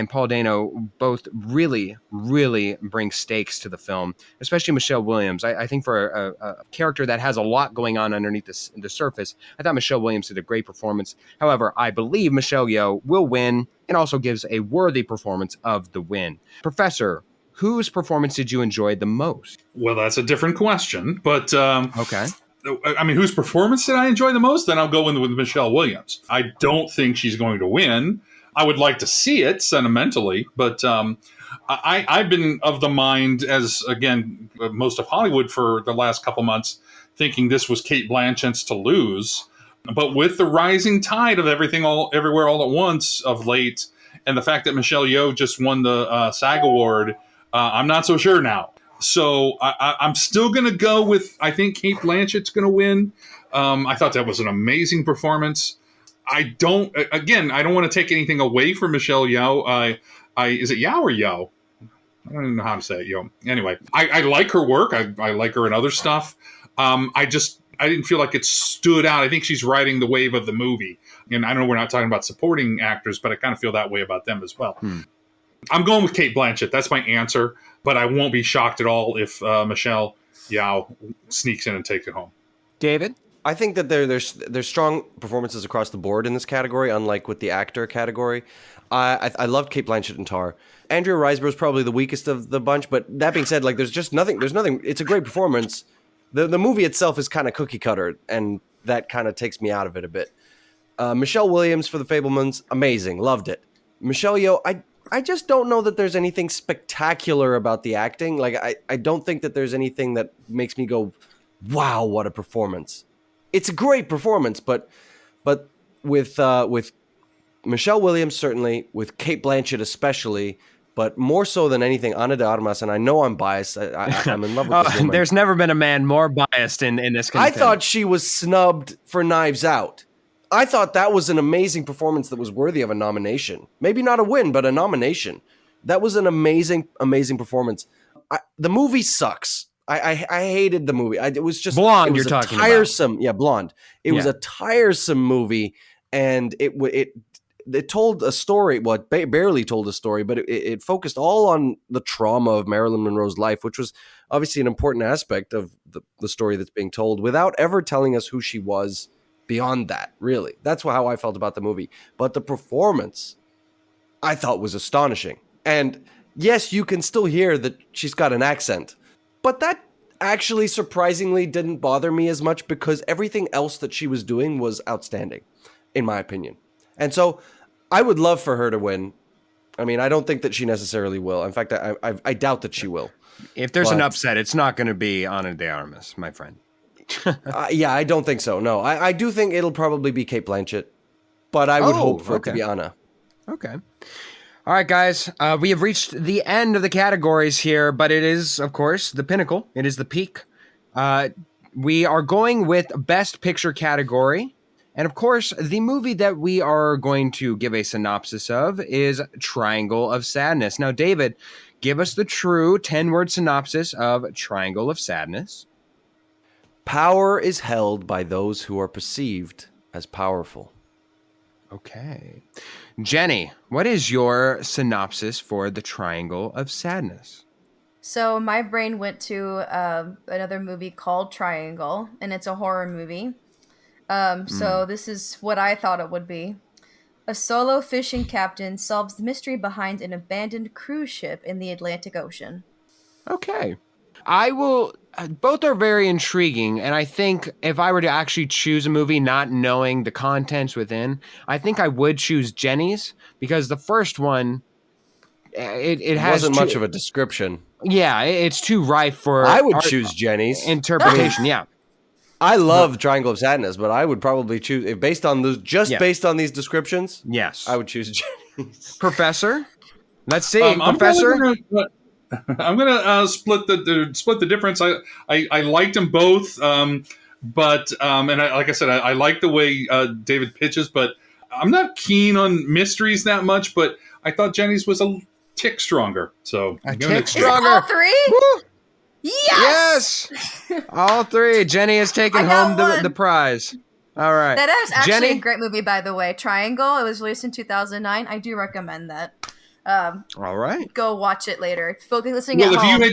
Paul Dano both really, really bring stakes to the film, especially Michelle Williams. I think for a character that has a lot going on underneath the surface, I thought Michelle Williams did a great performance. However, I believe Michelle Yeoh will win and also gives a worthy performance of the win. Professor, whose performance did you enjoy the most? Well, that's a different question, but okay. I mean, whose performance did I enjoy the most? Then I'll go in with Michelle Williams. I don't think she's going to win. I would like to see it sentimentally, but I've been of the mind, as again, most of Hollywood for the last couple months, thinking this was Cate Blanchett's to lose. But with the rising tide of Everything Everywhere All at Once of late, and the fact that Michelle Yeoh just won the SAG Award, I'm not so sure now. So I'm still going to go with, I think Cate Blanchett's going to win. I thought that was an amazing performance. I don't want to take anything away from Michelle Yeoh. Is it Yeoh or Yeoh? I don't even know how to say it. Yeoh. Anyway, I like her work. I like her in other stuff. I didn't feel like it stood out. I think she's riding the wave of the movie. And I know we're not talking about supporting actors, but I kind of feel that way about them as well. I'm going with Cate Blanchett. That's my answer. But I won't be shocked at all if Michelle Yeoh sneaks in and takes it home. David? I think that there's strong performances across the board in this category, unlike with the actor category. I loved Cate Blanchett in Tar. Andrea Riseborough is probably the weakest of the bunch, but that being said, like there's nothing. It's a great performance. The movie itself is kind of cookie cutter, and that kind of takes me out of it a bit. Michelle Williams for The Fabelmans, amazing, loved it. Michelle Yeoh, I just don't know that there's anything spectacular about the acting. Like I don't think that there's anything that makes me go, wow, what a performance. It's a great performance, but with Michelle Williams certainly, with Cate Blanchett especially, but more so than anything, Ana de Armas, and I know I'm biased. I'm in love with this woman. There's never been a man more biased in this content. I thought she was snubbed for Knives Out. I thought that was an amazing performance that was worthy of a nomination. Maybe not a win, but a nomination. That was an amazing, amazing performance. The movie sucks. I hated the movie. It was just Blonde. It was you're talking tiresome. about. Yeah, Blonde. It was a tiresome movie, and it it told a story. Well, it barely told a story, but it focused all on the trauma of Marilyn Monroe's life, which was obviously an important aspect of the story that's being told, without ever telling us who she was beyond that. Really, that's how I felt about the movie. But the performance, I thought, was astonishing. And yes, you can still hear that she's got an accent, but that actually surprisingly didn't bother me as much, because everything else that she was doing was outstanding, in my opinion. And so I would love for her to win. I mean, I don't think that she necessarily will. In fact, I doubt that she will. If there's an upset, it's not going to be Ana de Armas, my friend. Yeah, I don't think so. No, I do think it'll probably be Cate Blanchett, but I would hope for it to be Ana. Okay. All right, guys. We have reached the end of the categories here, but it is, of course, the pinnacle. It is the peak. We are going with Best Picture category. And, of course, the movie that we are going to give a synopsis of is Triangle of Sadness. Now, David, give us the true 10-word synopsis of Triangle of Sadness. Power is held by those who are perceived as powerful. Okay. Jenny, what is your synopsis for the Triangle of Sadness? So my brain went to another movie called Triangle, and it's a horror movie. So this is what I thought it would be. A solo fishing captain solves the mystery behind an abandoned cruise ship in the Atlantic Ocean. Okay. I will... Both are very intriguing, and I think if I were to actually choose a movie not knowing the contents within, I think I would choose Jenny's, because the first one, it wasn't much of a description. Yeah, it's too rife for... I would choose Jenny's. Interpretation, yeah. I love Triangle of Sadness, but I would probably choose, based on those, based on these descriptions, yes, I would choose Jenny's. Professor? Let's see, Professor? I'm gonna split the difference. I liked them both, but like I said, I like the way David pitches, but I'm not keen on mysteries that much. But I thought Jenny's was a tick stronger. So a tick stronger. All three? Woo! Yes! All three. Jenny has taken home the prize. All right. That is actually Jenny? a great movie, by the way. Triangle. It was released in 2009. I do recommend that. All right. Go watch it later. Listening well, at home.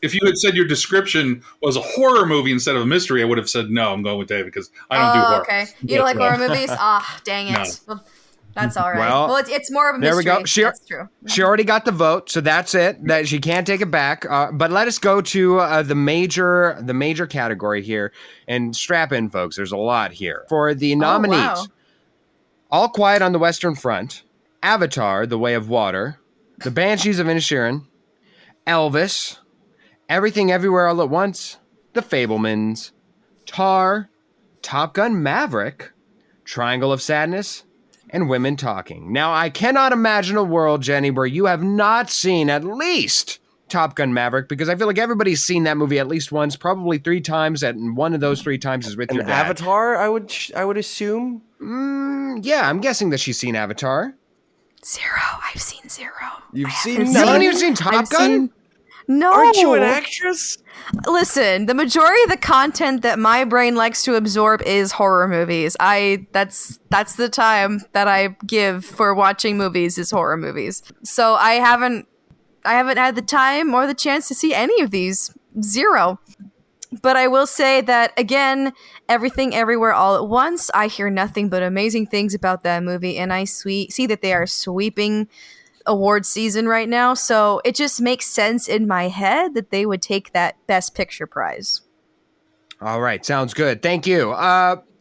If you had said your description was a horror movie instead of a mystery, I would have said no. I'm going with David because I don't do horror. Okay, you don't like horror movies? Ah, dang it. No. Well, that's all right. Well, it's more of a mystery. There we go. That's true. She already got the vote, so that's it. That she can't take it back. But let us go to the major category here, and strap in, folks. There's a lot here for the nominees. Wow. All Quiet on the Western Front, Avatar: The Way of Water, The Banshees of Inisherin, Elvis, Everything Everywhere All at Once, The Fabelmans, Tar, Top Gun Maverick, Triangle of Sadness, and Women Talking. Now, I cannot imagine a world, Jenny, where you have not seen at least Top Gun Maverick, because I feel like everybody's seen that movie at least once, probably 3 times, and one of those 3 times is with your dad. Avatar, I would assume? Yeah, I'm guessing that she's seen Avatar. 0. I've seen 0. You've seen none? You haven't even seen Top Gun? No. Aren't you an actress? Listen, the majority of the content that my brain likes to absorb is horror movies. That's the time that I give for watching movies is horror movies. So I haven't had the time or the chance to see any of these. 0. But I will say that, again, Everything Everywhere All at Once, I hear nothing but amazing things about that movie, and I see that they are sweeping award season right now, so it just makes sense in my head that they would take that Best Picture prize. All right, sounds good. Thank you.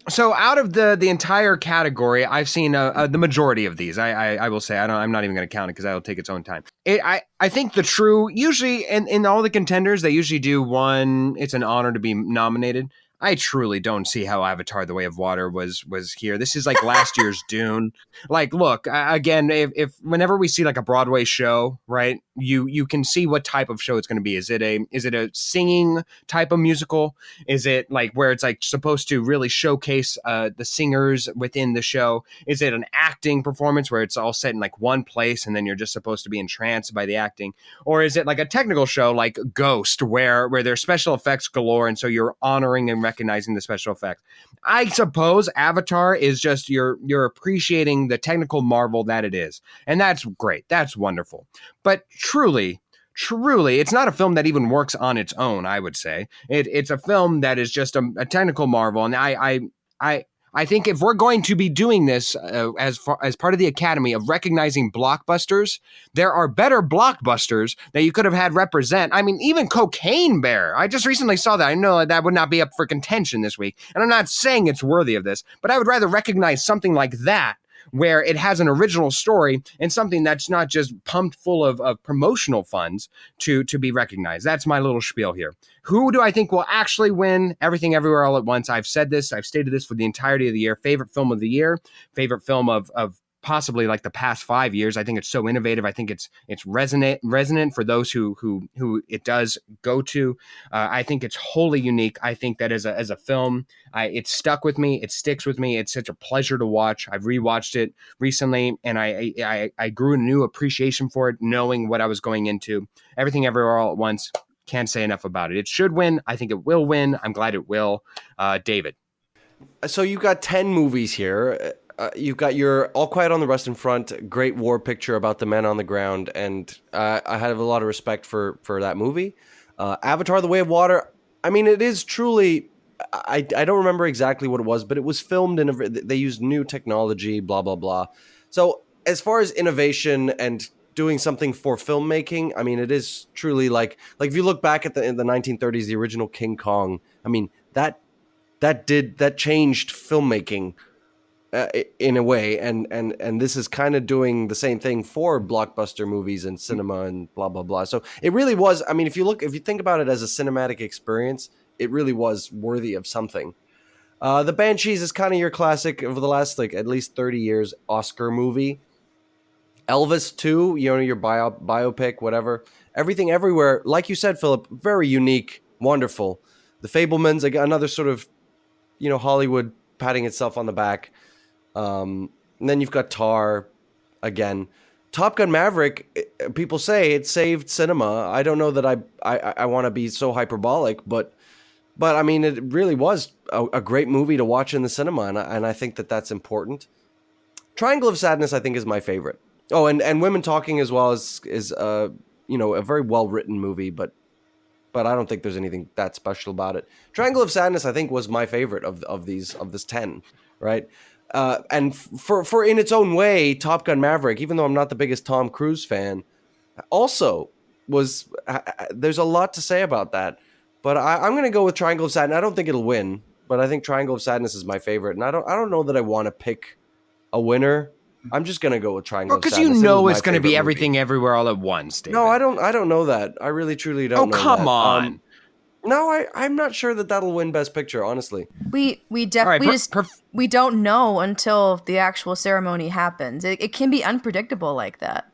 So out of the entire category, I've seen the majority of these. I will say I'm not even going to count it because that'll take its own time. I think the true, usually in all the contenders, they usually do one. It's an honor to be nominated. I truly don't see how Avatar: The Way of Water was here. This is like last year's Dune. Like, look, again, if whenever we see like a Broadway show, right, you can see what type of show it's going to be. Is it a singing type of musical? Is it like where it's like supposed to really showcase the singers within the show? Is it an acting performance where it's all set in like one place and then you're just supposed to be entranced by the acting? Or is it like a technical show like Ghost where there's special effects galore and so you're honoring and recognizing the special effects. I suppose Avatar is just you're appreciating the technical marvel that it is. And that's great. That's wonderful. But truly, it's not a film that even works on its own, I would say. It's a film that is just a technical marvel. And I think if we're going to be doing this as part of the Academy of recognizing blockbusters, there are better blockbusters that you could have had represent. I mean, even Cocaine Bear. I just recently saw that. I know that would not be up for contention this week. And I'm not saying it's worthy of this, but I would rather recognize something like that where it has an original story and something that's not just pumped full of promotional funds to be recognized. That's my little spiel here. Who do I think will actually win Everything Everywhere All at Once? I've said this. I've stated this for the entirety of the year. Favorite film of the year. Favorite film of possibly like the past 5 years. I think it's so innovative. I think it's resonant for those who it does go to. I think it's wholly unique. I think that as a film, it stuck with me. It sticks with me. It's such a pleasure to watch. I've rewatched it recently, and I grew a new appreciation for it, knowing what I was going into. Everything Everywhere All at Once. Can't say enough about it. It should win. I think it will win. I'm glad it will. David. So you've got 10 movies here. You've got your All Quiet on the Western Front, great war picture about the men on the ground, and I have a lot of respect for that movie. Avatar: The Way of Water. I mean, it is truly. I don't remember exactly what it was, but it was filmed they used new technology, blah blah blah. So as far as innovation and doing something for filmmaking, I mean, it is truly like if you look back at in the 1930s, the original King Kong. I mean, that changed filmmaking. In a way, and this is kind of doing the same thing for blockbuster movies and cinema and blah blah blah. So it really was. I mean, if you think about it as a cinematic experience, it really was worthy of something. The Banshees is kind of your classic over the last at least 30 years Oscar movie. Elvis 2, your biopic, whatever. Everything Everywhere, like you said, Philip, very unique, wonderful. The Fabelmans, another sort of Hollywood patting itself on the back. And then you've got Tar again. Top Gun Maverick, people say it saved cinema. I don't know that I want to be so hyperbolic, but I mean, it really was a great movie to watch in the cinema, and I think that's important. Triangle of Sadness, I think, is my favorite. Oh, and Women Talking as well is a very well written movie, but I don't think there's anything that special about it. Triangle of Sadness, I think, was my favorite of this 10, right? And for in its own way, Top Gun Maverick, even though I'm not the biggest Tom Cruise fan, also was. There's a lot to say about that, but I'm going to go with Triangle of Sadness. I don't think it'll win, but I think Triangle of Sadness is my favorite, and I don't know that I want to pick a winner. I'm just going to go with Triangle of Sadness. Because it's going to be Everything Everywhere All at Once, David. No, I don't know that. I really truly don't know that. Oh, come on. No, I'm not sure that'll win Best Picture, honestly. We don't know until the actual ceremony happens. It can be unpredictable like that.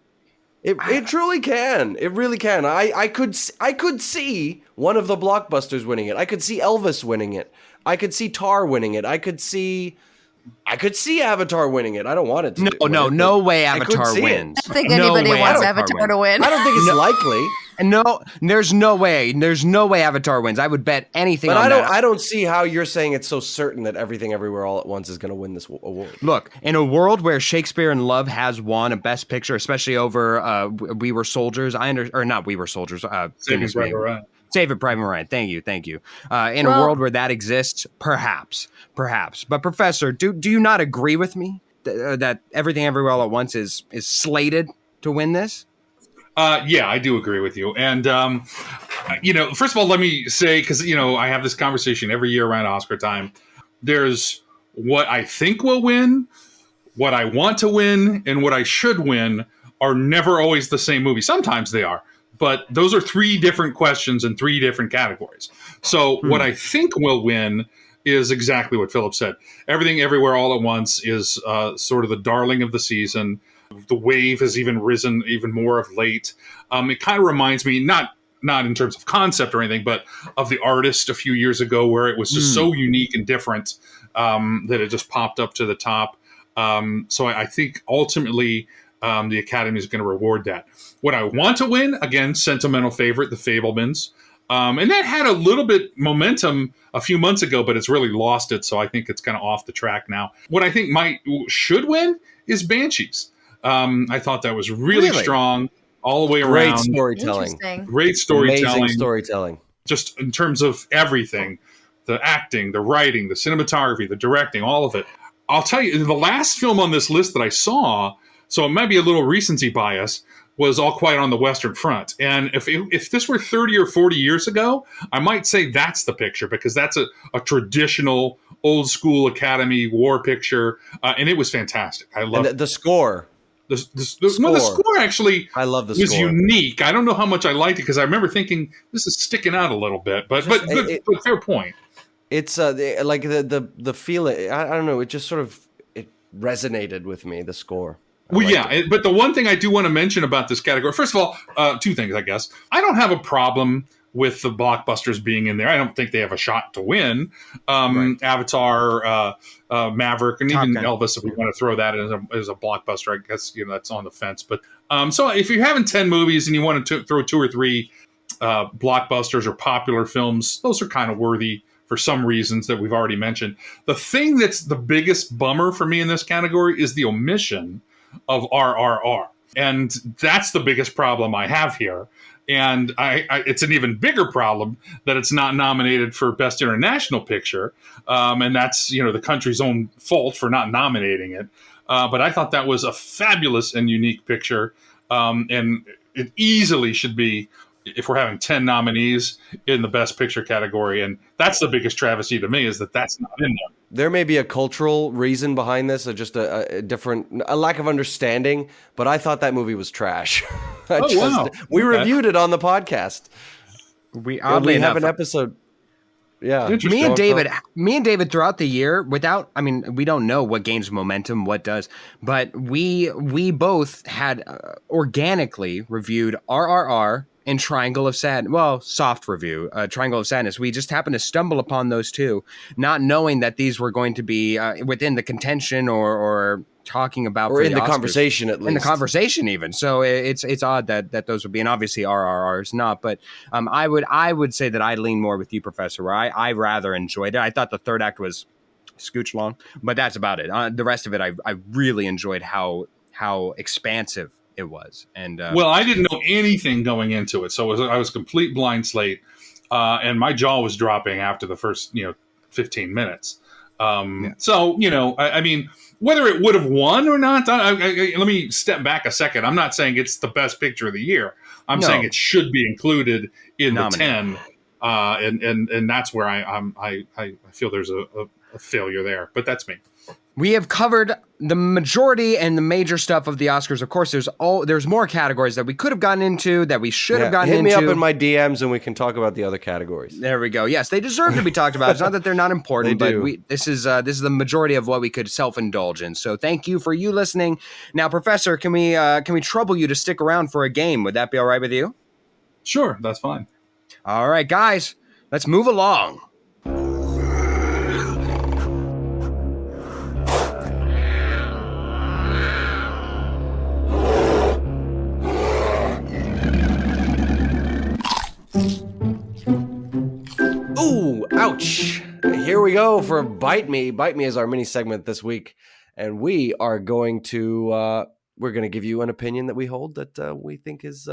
It truly can. It really can. I could see one of the blockbusters winning it. I could see Elvis winning it. I could see Tar winning it. I could see Avatar winning it. I don't want it to. No way Avatar wins. I don't think anybody wants Avatar to win. I don't think it's likely. No, there's no way. There's no way Avatar wins. I would bet anything on that. I don't see how you're saying it's so certain that Everything Everywhere All at Once is going to win this award. Look, in a world where Shakespeare in Love has won a Best Picture, especially over We Were Soldiers, or not We Were Soldiers. Saving Private Ryan. Saving Private Ryan. Thank you. In a world where that exists, perhaps. But Professor, do you not agree with me that Everything Everywhere All at Once is slated to win this? Yeah, I do agree with you. And, first of all, let me say, because, I have this conversation every year around Oscar time. There's what I think will win, what I want to win, and what I should win are never always the same movie. Sometimes they are. But those are three different questions in three different categories. So what I think will win is exactly what Philip said. Everything Everywhere All at Once is sort of the darling of the season. The wave has even risen even more of late. It kind of reminds me, not in terms of concept or anything, but of The Artist a few years ago, where it was just so unique and different that it just popped up to the top. So I think ultimately the Academy is going to reward that. What I want to win, again, sentimental favorite, The Fabelmans. And that had a little bit momentum a few months ago, but it's really lost it. So I think it's kind of off the track now. What I think should win is Banshees. I thought that was really strong all the way Great around. storytelling. Great storytelling. Amazing storytelling. Just in terms of everything, the acting, the writing, the cinematography, the directing, all of it. I'll tell you, the last film on this list that I saw, so it might be a little recency bias, was All Quiet on the Western Front. And if this were 30 or 40 years ago, I might say that's the picture, because that's a traditional old school Academy war picture. And it was fantastic. I love the score. The score actually I love the was score. unique. I don't know how much I liked it, because I remember thinking this is sticking out a little bit, but fair point. It's like the feeling. I don't know. It just sort of it resonated with me. The score. But the one thing I do want to mention about this category, first of all, two things, I guess. I don't have a problem with the blockbusters being in there. I don't think they have a shot to win. Avatar, Maverick, and even Elvis, if we want to throw that as a blockbuster, I guess that's on the fence. But so if you're having 10 movies and you want to throw 2 or 3 blockbusters or popular films, those are kind of worthy for some reasons that we've already mentioned. The thing that's the biggest bummer for me in this category is the omission of RRR. And that's the biggest problem I have here. And it's an even bigger problem that it's not nominated for Best International Picture. And that's, the country's own fault for not nominating it. But I thought that was a fabulous and unique picture. And it easily should be, if we're having 10 nominees, in the Best Picture category. And that's the biggest travesty to me, is that that's not in there. There may be a cultural reason behind this, or just a lack of understanding, but I thought that movie was trash. Wow. We reviewed it on the podcast. We have an episode. Yeah. Me and David throughout the year, we don't know what gains momentum, what does, but we both had organically reviewed RRR and Triangle of Sadness. Well, soft review, Triangle of Sadness. We just happened to stumble upon those two, not knowing that these were going to be within the contention or talking about, or in the conversation, at least in the conversation even. So it's odd that those would be, and obviously RRR is not. But I would say that I lean more with you, Professor, where I rather enjoyed it. I thought the third act was scooch long, but that's about it. The rest of it, I really enjoyed how expansive it was. And well, I didn't know anything going into it, so I was complete blind slate, and my jaw was dropping after the first 15 minutes. So I mean, whether it would have won or not, let me step back a second. I'm not saying it's the best picture of the year. I'm saying it should be included in the 10, and that's where I feel there's a failure there. But that's me. We have covered the majority and the major stuff of the Oscars. Of course, there's more categories that we could have gotten into, that we should have gotten into. Hit me up in my DMs and we can talk about the other categories. There we go. Yes, they deserve to be talked about. It's not that they're not important, but this is the majority of what we could self-indulgence. So thank you for you listening. Now, Professor, can we trouble you to stick around for a game? Would that be all right with you? Sure, that's fine. All right, guys, let's move along. Ooh, ouch. Here we go for Bite Me. Bite Me is our mini segment this week. And we are going to give you an opinion that we hold that we think is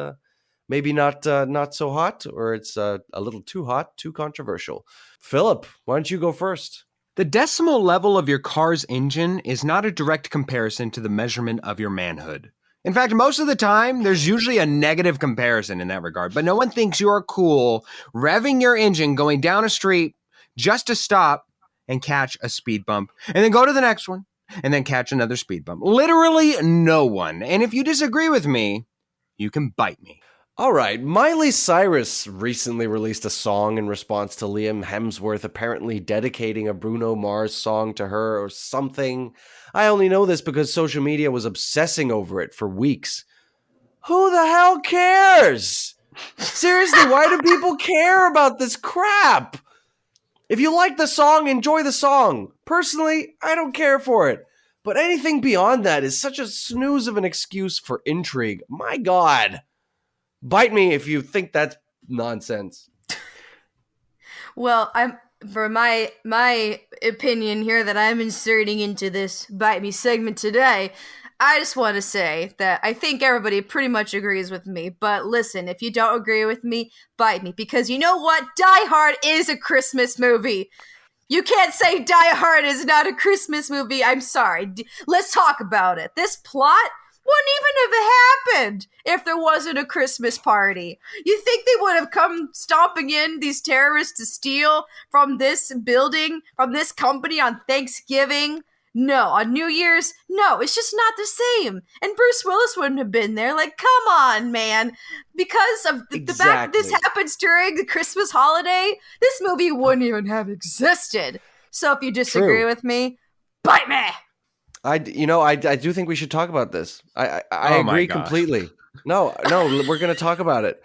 maybe not so hot, or it's a little too hot, too controversial. Philip, why don't you go first? The decimal level of your car's engine is not a direct comparison to the measurement of your manhood. In fact, most of the time, there's usually a negative comparison in that regard, but no one thinks you are cool revving your engine going down a street just to stop and catch a speed bump, and then go to the next one, and then catch another speed bump. Literally no one. And if you disagree with me, you can bite me. All right, Miley Cyrus recently released a song in response to Liam Hemsworth apparently dedicating a Bruno Mars song to her or something. I only know this because social media was obsessing over it for weeks. Who the hell cares? Seriously, why do people care about this crap? If you like the song, enjoy the song. Personally, I don't care for it. But anything beyond that is such a snooze of an excuse for intrigue. My God. Bite me if you think that's nonsense. Well, for my opinion here that I'm inserting into this Bite Me segment today. I just want to say that I think everybody pretty much agrees with me. But listen, if you don't agree with me, bite me. Because you know what? Die Hard is a Christmas movie. You can't say Die Hard is not a Christmas movie. I'm sorry. Let's talk about it. This plot wouldn't even have happened if there wasn't a Christmas party. You think they would have come stomping in, these terrorists, to steal from this building, from this company on Thanksgiving? No. On New Year's? No, it's just not the same. And Bruce Willis wouldn't have been there. Like, come on, man. Because of the fact that this happens during the Christmas holiday, this movie wouldn't even have existed. So if you disagree with me, bite me. I do think we should talk about this. I agree completely. No, we're going to talk about it.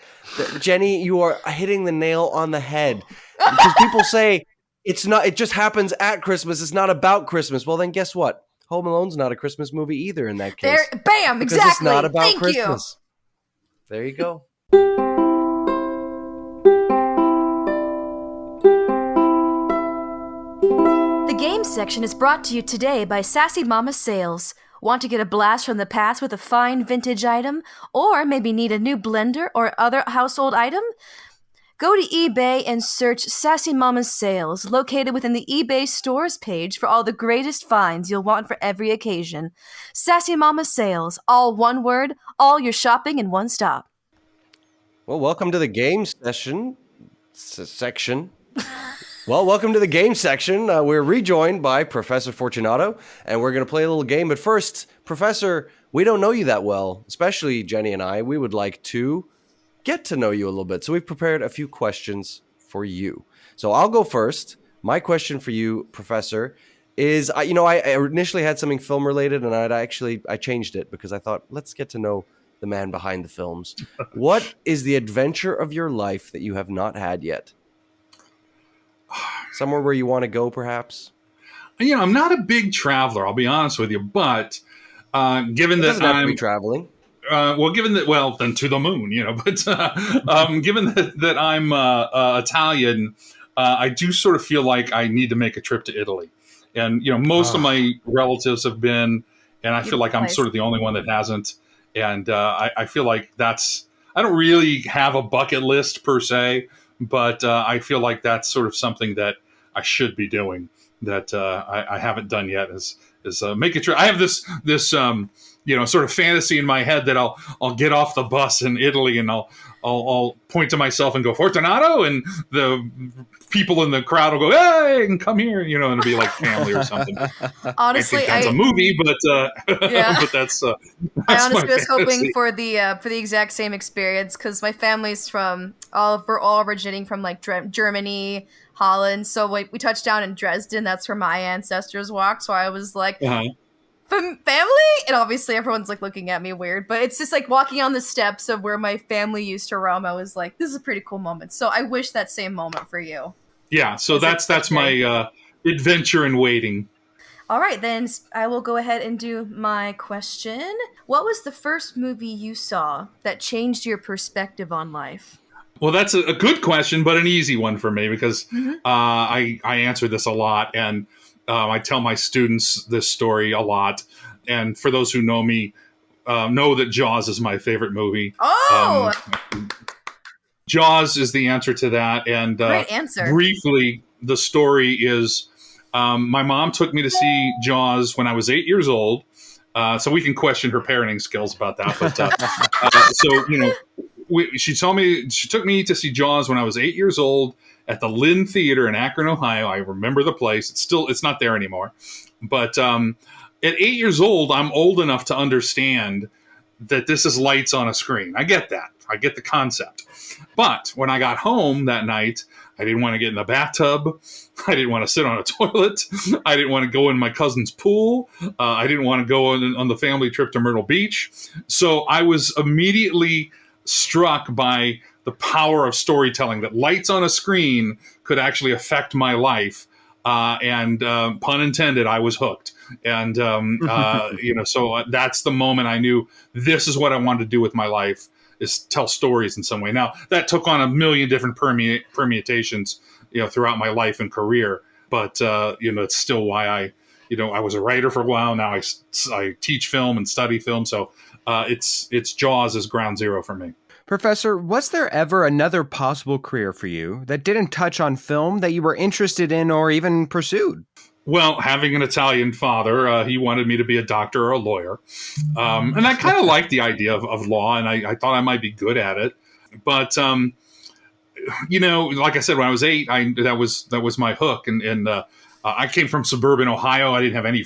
Jenny, you are hitting the nail on the head. Because people say it just happens at Christmas. It's not about Christmas. Well, then guess what? Home Alone's not a Christmas movie either in that case. Bam, because exactly. It's not about Thank Christmas. You. There you go. The game section is brought to you today by Sassy Mama Sales. Want to get a blast from the past with a fine vintage item? Or maybe need a new blender or other household item? Go to eBay and search Sassy Mama's Sales, located within the eBay stores page for all the greatest finds you'll want for every occasion. Sassy Mama Sales, all one word, all your shopping in one stop. Well, welcome to the game section. Well, welcome to the game section. We're rejoined by Professor Fortunato, and we're going to play a little game. But first, Professor, we don't know you that well, especially Jenny and I. We would like to get to know you a little bit. So we've prepared a few questions for you. So I'll go first. My question for you, Professor, is, I initially had something film related, and I changed it because I thought, let's get to know the man behind the films. What is the adventure of your life that you have not had yet? Somewhere where you want to go, perhaps? I'm not a big traveler, I'll be honest with you, but given that I'm traveling. Then to the moon, but given that I'm Italian, I do sort of feel like I need to make a trip to Italy. And, most of my relatives have been, and I feel like I'm sort of the only one that hasn't. And I feel like I don't really have a bucket list per se, but I feel like that's sort of something that I should be doing that I haven't done yet is make a trip. I have this sort of fantasy in my head that I'll get off the bus in Italy and I'll point to myself and go, Fortunato, and the people in the crowd will go, hey, and come here, and it'll be like family or something. Honestly, I think that's a movie, but yeah. but that's I honestly was hoping for the exact same experience because my family's we're all originating from like Germany, Holland. So we touched down in Dresden. That's where my ancestors walked. So I was like, family? And obviously everyone's like looking at me weird, but it's just like walking on the steps of where my family used to roam. I was like, this is a pretty cool moment. So I wish that same moment for you. Yeah. So that's my adventure in waiting. All right, then I will go ahead and do my question. What was the first movie you saw that changed your perspective on life? Well, that's a good question, but an easy one for me because I answer this a lot, and I tell my students this story a lot. And for those who know me, know that Jaws is my favorite movie. Oh! Jaws is the answer to that. And great answer. Briefly, the story is my mom took me to see Jaws when I was 8 years old. So we can question her parenting skills about that. But she took me to see Jaws when I was 8 years old at the Lynn Theater in Akron, Ohio. I remember the place. It's not there anymore. But at 8 years old, I'm old enough to understand that this is lights on a screen. I get that. I get the concept. But when I got home that night, I didn't want to get in the bathtub. I didn't want to sit on a toilet. I didn't want to go in my cousin's pool. I didn't want to go on the family trip to Myrtle Beach. So I was immediately struck by the power of storytelling, that lights on a screen could actually affect my life. And pun intended, I was hooked. And, so that's the moment I knew this is what I wanted to do with my life, is tell stories in some way. Now, that took on a million different permutations, throughout my life and career. But it's still why I was a writer for a while. Now I teach film and study film. So it's Jaws is ground zero for me. Professor, was there ever another possible career for you that didn't touch on film that you were interested in or even pursued? Well, having an Italian father, he wanted me to be a doctor or a lawyer. And I kind of liked the idea of law, and I thought I might be good at it. But, like I said, when I was 8, that was my hook. And I came from suburban Ohio. I didn't have any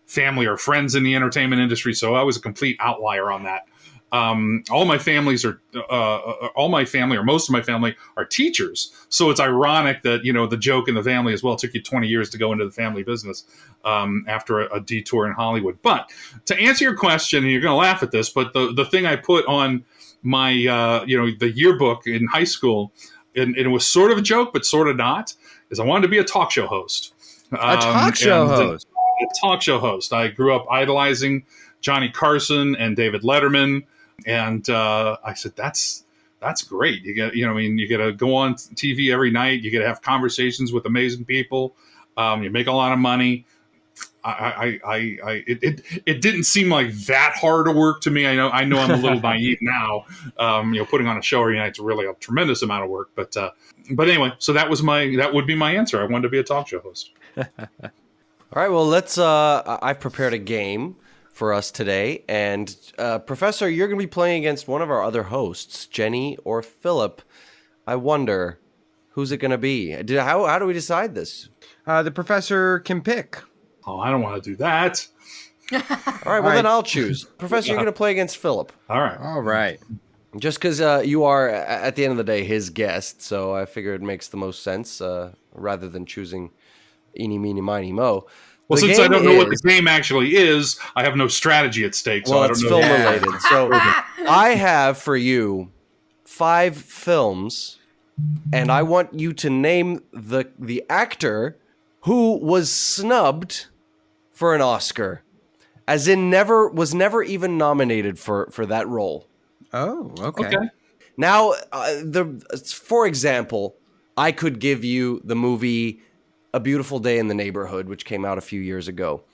family or friends in the entertainment industry, so I was a complete outlier on that. All my family or most of my family are teachers. So it's ironic that, the joke in the family as well, it took you 20 years to go into the family business after a detour in Hollywood. But to answer your question, and you're going to laugh at this, but the thing I put on my, the yearbook in high school, and it was sort of a joke, but sort of not, is I wanted to be a talk show host. A talk show host? A talk show host. I grew up idolizing Johnny Carson and David Letterman. And I said, that's great. You get to go on TV every night. You get to have conversations with amazing people. You make a lot of money. It didn't seem like that hard to work to me. I know I'm a little naive now. Putting on a show every night is really a tremendous amount of work. But anyway, so that would be my answer. I wanted to be a talk show host. All right. Well, let's. I've prepared a game for us today, and Professor, you're going to be playing against one of our other hosts, Jenny or Philip. I wonder, who's it going to be? How do we decide this? The professor can pick. Oh, I don't want to do that. All right, well, then I'll choose. Professor, you're going to play against Philip. All right. Just because you are, at the end of the day, his guest, so I figured it makes the most sense, rather than choosing eeny, meeny, miny, mo. Well, since I don't know what the game actually is, I have no strategy at stake. So I don't know. Well, it's film related. So I have for you 5 films, and I want you to name the actor who was snubbed for an Oscar, as in was never even nominated for that role. Oh, okay. Now, for example, I could give you the movie A Beautiful Day in the Neighborhood, which came out a few years ago.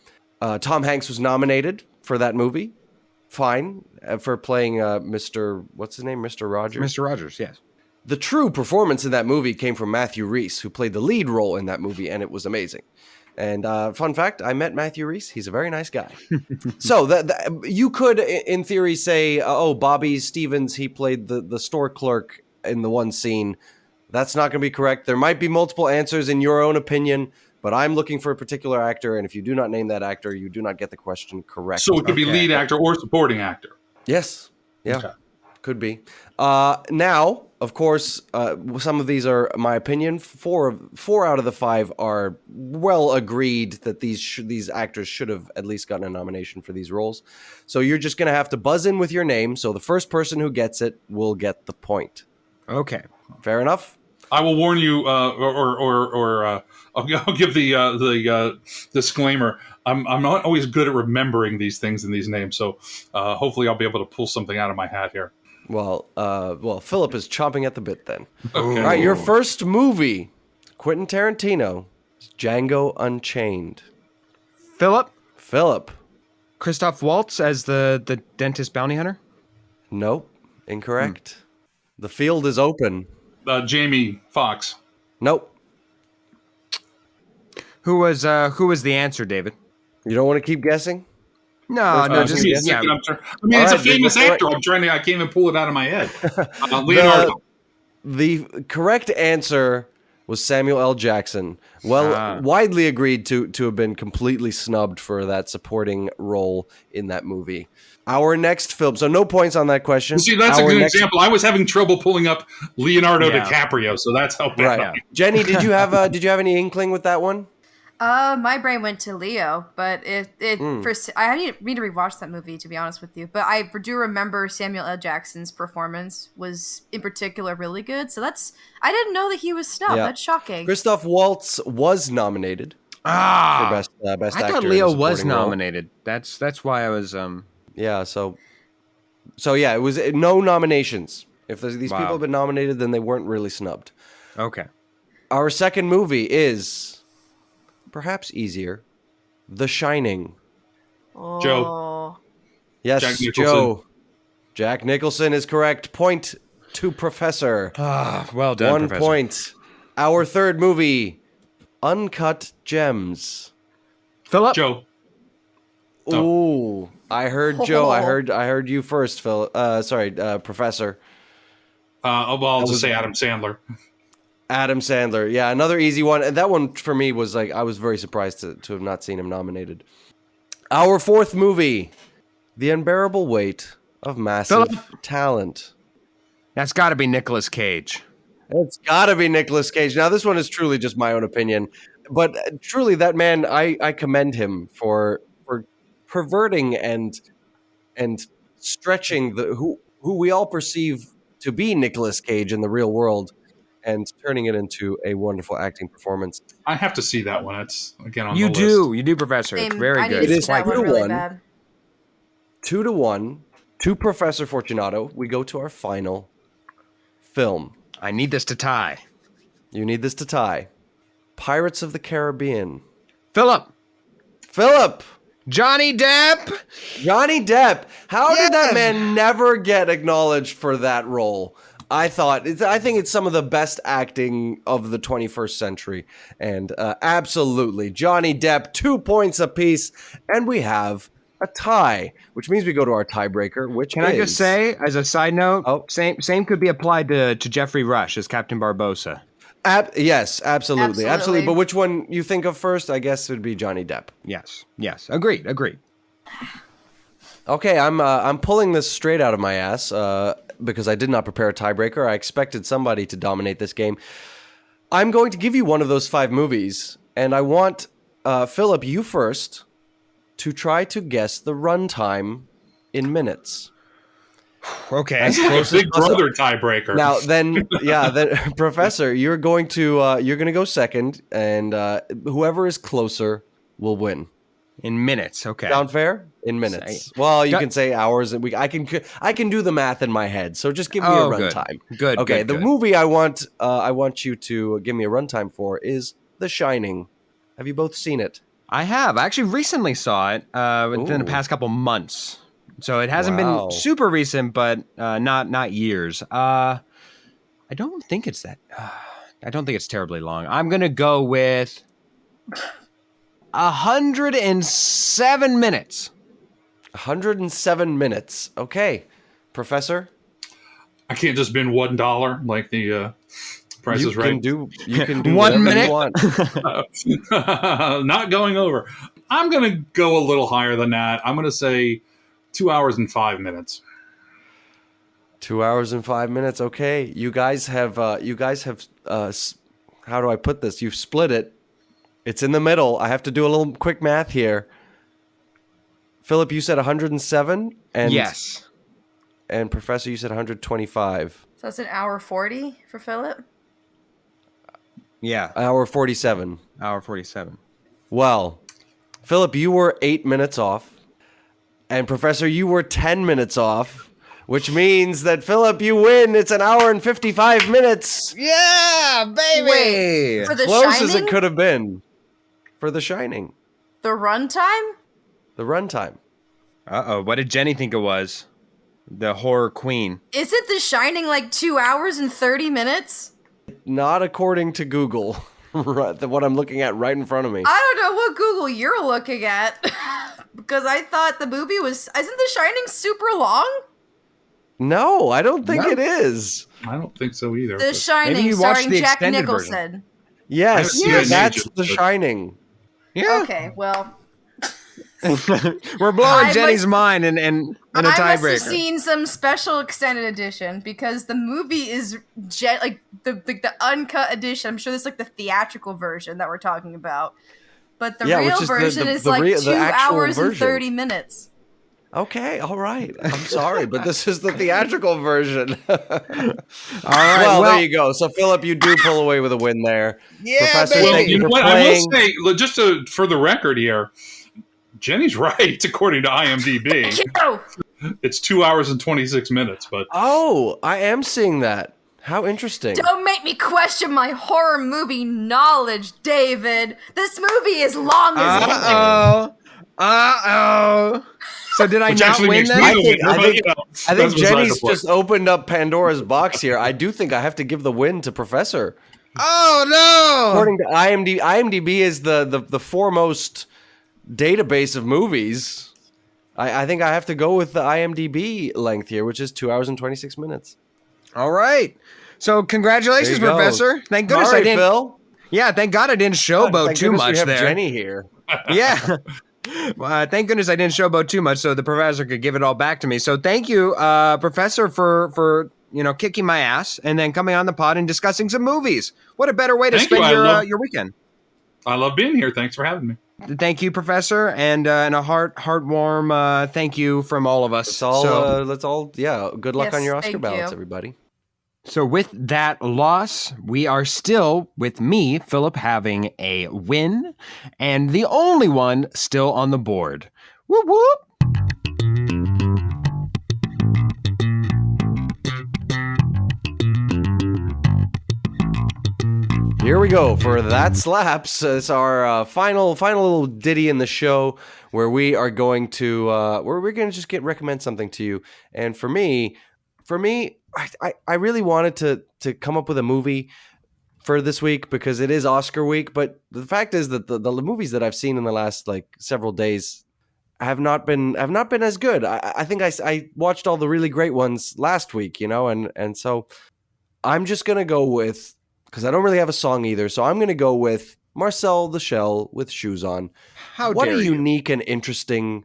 Tom Hanks was nominated for that movie. Fine. For playing what's his name? Mr. Rogers? Mr. Rogers, yes. The true performance in that movie came from Matthew Rhys, who played the lead role in that movie, and it was amazing. And fun fact, I met Matthew Rhys. He's a very nice guy. So you could, in theory, say, Bobby Stevens, he played the store clerk in the one scene. That's not going to be correct. There might be multiple answers in your own opinion, but I'm looking for a particular actor, and if you do not name that actor, you do not get the question correct. So it could be lead actor or supporting actor. Yes. Yeah. Could be. Now, of course, some of these are my opinion. Four out of the 5 are well agreed that these actors should have at least gotten a nomination for these roles. So you're just going to have to buzz in with your name. So the first person who gets it will get the point. Okay. Fair enough? I will warn you, or I'll give the disclaimer. I'm not always good at remembering these things and these names, so hopefully I'll be able to pull something out of my hat here. Well, Philip is chomping at the bit then. Okay. All right, your first movie, Quentin Tarantino, Django Unchained. Philip. Christoph Waltz as the dentist bounty hunter? Nope, incorrect. The field is open. Jamie Foxx. Nope. Who was the answer, David? You don't want to keep guessing? No, just yeah. It's a famous actor. I can't even pull it out of my head. Leonardo. The correct answer was Samuel L. Jackson. Widely agreed to have been completely snubbed for that supporting role in that movie. Our next film. So no points on that question. See, that's a good example. I was having trouble pulling up Leonardo DiCaprio, so that's how bad. Right. Jenny, did you have any inkling with that one? My brain went to Leo, but I need to rewatch that movie, to be honest with you. But I do remember Samuel L. Jackson's performance was in particular really good. So I didn't know that he was snubbed. Yeah. That's shocking. Christoph Waltz was nominated for best actor. I thought Leo was nominated. Role. That's why I was. Yeah. So yeah, it was no nominations. If these people have been nominated, then they weren't really snubbed. Okay. Our second movie is perhaps easier, The Shining. Joe. Yes, Jack Nicholson. Joe. Jack Nicholson is correct. Point to Professor. Well done, 1 Professor. point. Our third movie, Uncut Gems. Philip. Joe. Ooh, I heard Joe. I heard you first, Phil. Professor. I'll just say Adam Sandler. Adam Sandler. Yeah, another easy one. And that one for me was like, I was very surprised to have not seen him nominated. Our fourth movie, The Unbearable Weight of Massive Talent. That's got to be Nicolas Cage. It's got to be Nicolas Cage. Now, this one is truly just my own opinion. But truly, that man, I commend him for perverting and stretching who we all perceive to be Nicolas Cage in the real world and turning it into a wonderful acting performance. I have to see that one. It's again on You the do. list. You do, Professor. It's Same. very I need good. to It see is that like one really 2-1. bad. 2-1 to Professor Fortunato. We go to our final film. I need this to tie. You need this to tie. Pirates of the Caribbean. Philip. Johnny Depp. Johnny Depp. How did that man never get acknowledged for that role? I think it's some of the best acting of the 21st century. And absolutely, Johnny Depp, 2 points apiece. And we have a tie, which means we go to our tiebreaker, which Can I just say, as a side note, same could be applied to Jeffrey Rush as Captain Barbossa. Yes, absolutely. But which one you think of first? I guess it would be Johnny Depp. Yes. Agreed. Okay, I'm pulling this straight out of my ass because I did not prepare a tiebreaker. I expected somebody to dominate this game. I'm going to give you one of those 5 movies, and I want Philip, you first, to try to guess the runtime in minutes. Okay. As close Big as possible. brother tiebreaker. Now, then, Professor, you're going to go second, and whoever is closer will win. In minutes, okay. Sound fair? In minutes. Well, you can say hours, and I can do the math in my head. So just give me a runtime. Good. Okay. Good. The movie I want you to give me a runtime for is The Shining. Have you both seen it? I have. I actually recently saw it within the past couple months. So it hasn't been super recent, but not years. I don't think it's that. I don't think it's terribly long. I'm gonna go with 107 minutes. 107 minutes. Okay, Professor. I can't just spend $1 like the Price is Right. You can do 1 minute. You want. Not going over. I'm gonna go a little higher than that. I'm gonna say 2 hours and 5 minutes. 2 hours and 5 minutes. Okay, you guys have. How do I put this? You've split it. It's in the middle. I have to do a little quick math here. Philip, you said 107, and yes. And Professor, you said 125. So that's an hour 40 for Philip? Yeah. Hour 47. Hour 47. Well, Philip, you were 8 minutes off. And Professor, you were 10 minutes off. Which means that, Philip, you win. It's an hour and 55 minutes. Yeah, baby. Wait, for The Close Shining? as it could have been. For The Shining. The runtime? The runtime. Uh-oh. What did Jenny think it was? The horror queen. Is it The Shining like 2 hours and 30 minutes? Not according to Google. What I'm looking at right in front of me. I don't know what Google you're looking at. Because I thought the movie was... Isn't The Shining super long? No, I don't think it is. I don't think so either. The Shining, Maybe you watched starring the Jack extended Nicholson. version. Yes, Yes, that's Agent, The but- Shining. Yeah. Okay, well... We're blowing I Jenny's must- mind in a I must have tiebreaker. seen some special extended edition because the movie is like the uncut edition. I'm sure there's like the theatrical version that we're talking about, but the real which is version is like the 2 actual hours and version. 30 minutes. Okay, all right. I'm sorry, but this is the theatrical version. All right. Well, there you go. So, Philip, you do pull away with a win there. Yeah, Professor, baby. Well, thank you know for what? I playing. will say, just for the record here, Jenny's right according to IMDb. Oh, It's 2 hours and 26 minutes, but Oh, I am seeing that. How interesting. Don't make me question my horror movie knowledge, David. This movie is long as hell. Uh-oh. So did I Which not actually win makes then? me I the think, winner, I but, think, you know, I think that's beside Jenny's the point. just opened up Pandora's box here. I do think I have to give the win to Professor. Oh no! According to IMDb is the foremost database of movies. I think I have to go with the IMDb length here, which is 2 hours and 26 minutes. All right. So congratulations, There you go. Professor. Thank goodness Sorry, I didn't. Phil. Yeah, thank God I didn't showboat Thank too goodness we much have there. Jenny here. Yeah. Thank goodness I didn't showboat too much, so the professor could give it all back to me. So thank you, Professor, for kicking my ass and then coming on the pod and discussing some movies. What a better way to Thank you. spend I your weekend. I love being here. Thanks for having me. Thank you, Professor, and a heartwarm thank you from all of us. Let's all good luck Yes, on your Oscar thank ballots, you. everybody. So with that loss, we are still, with me, Philip, having a win, and the only one still on the board. Whoop whoop! Here we go for That Slaps. It's our final little ditty in the show where we are going to just recommend something to you. And for me, I really wanted to come up with a movie for this week because it is Oscar week. But the fact is that the movies that I've seen in the last several days have not been as good. I think I watched all the really great ones last week, and so I'm just gonna go with, because I don't really have a song either, so I'm gonna go with Marcel the Shell with Shoes On. What a unique and interesting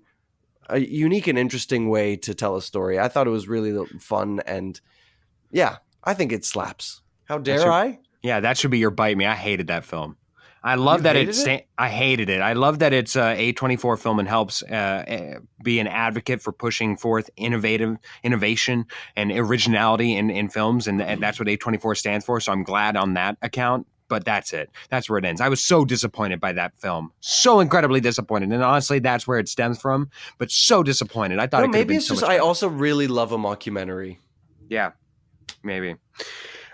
way to tell a story. I thought it was really fun, and yeah, I think it slaps. How dare I? Yeah, that should be your bite me. I hated that film. I love that I hated it. I love that it's a A24 film and helps be an advocate for pushing forth innovation and originality in films, and that's what A24 stands for. So I'm glad on that account. But that's it. That's where it ends. I was so disappointed by that film. So incredibly disappointed. And honestly, that's where it stems from. But so disappointed. I thought it could have been so much better. I also really love a mockumentary. Yeah, maybe.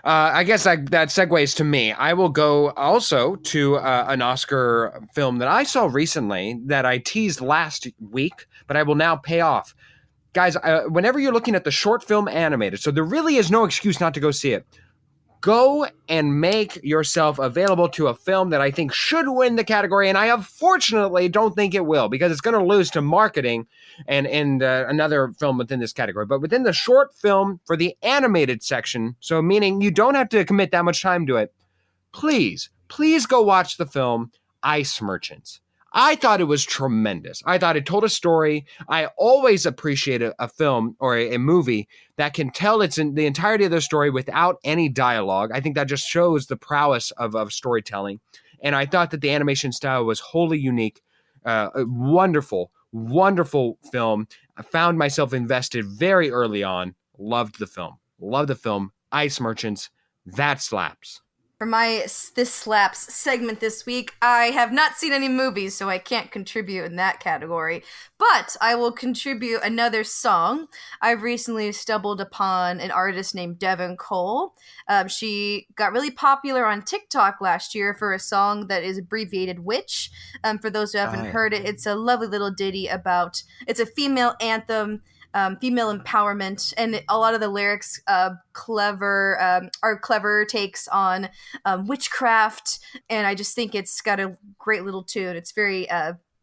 I guess that segues to me. I will go also to an Oscar film that I saw recently that I teased last week, but I will now pay off. Guys, whenever you're looking at the short film animated, so there really is no excuse not to go see it. Go and make yourself available to a film that I think should win the category, and I unfortunately don't think it will because it's going to lose to marketing and another film within this category. But within the short film for the animated section, so meaning you don't have to commit that much time to it, please go watch the film Ice Merchants. I thought it was tremendous. I thought it told a story. I always appreciate a film or a movie that can tell the entirety of the story without any dialogue. I think that just shows the prowess of storytelling. And I thought that the animation style was wholly unique. A wonderful film. I found myself invested very early on. Loved the film. Ice Merchants. That slaps. For my This Slaps segment this week, I have not seen any movies, so I can't contribute in that category. But I will contribute another song. I've recently stumbled upon an artist named Devin Cole. She got really popular on TikTok last year for a song that is abbreviated Witch. For those who haven't heard it, it's a lovely little ditty it's a female anthem. Female empowerment, and a lot of the lyrics are clever takes on witchcraft, and I just think it's got a great little tune. It's very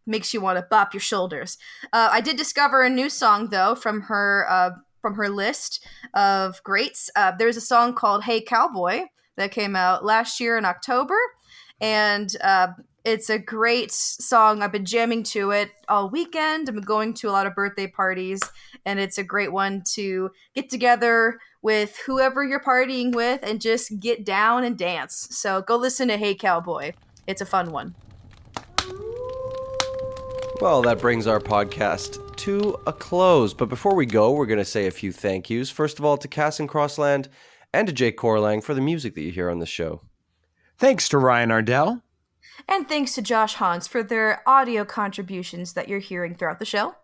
makes you want to bop your shoulders. I did discover a new song though from her list of greats. There's a song called "Hey Cowboy" that came out last year in October, and it's a great song. I've been jamming to it all weekend. I've been going to a lot of birthday parties, and it's a great one to get together with whoever you're partying with and just get down and dance. So go listen to Hey Cowboy. It's a fun one. Well, that brings our podcast to a close. But before we go, we're going to say a few thank yous. First of all, to Cass and Crossland and to Jake Corlang for the music that you hear on the show. Thanks to Ryan Ardell. And thanks to Josh Hans for their audio contributions that you're hearing throughout the show.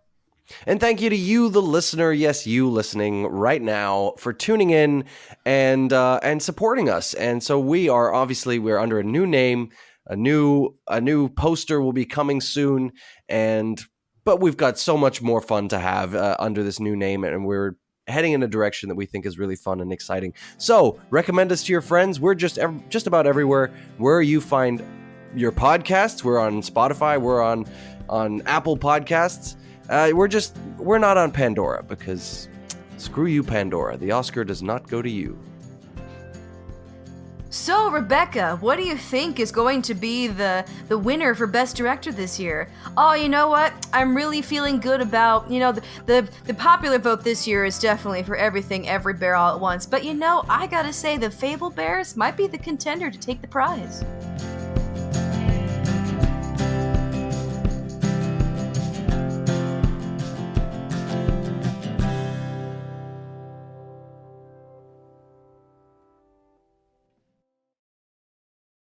And thank you to you, the listener, yes, you listening right now, for tuning in and supporting us. And so we're under a new name, a new poster will be coming soon, but we've got so much more fun to have under this new name, and we're heading in a direction that we think is really fun and exciting. So recommend us to your friends. We're just about everywhere where you find your podcasts. We're on Spotify. We're on Apple Podcasts. We're not on Pandora, because screw you, Pandora. The Oscar does not go to you. So, Rebecca, what do you think is going to be the winner for Best Director this year? Oh, you know what? I'm really feeling good about, the popular vote this year is definitely for Everything, Everywhere, All at Once. But I gotta say, the Fable Bears might be the contender to take the prize.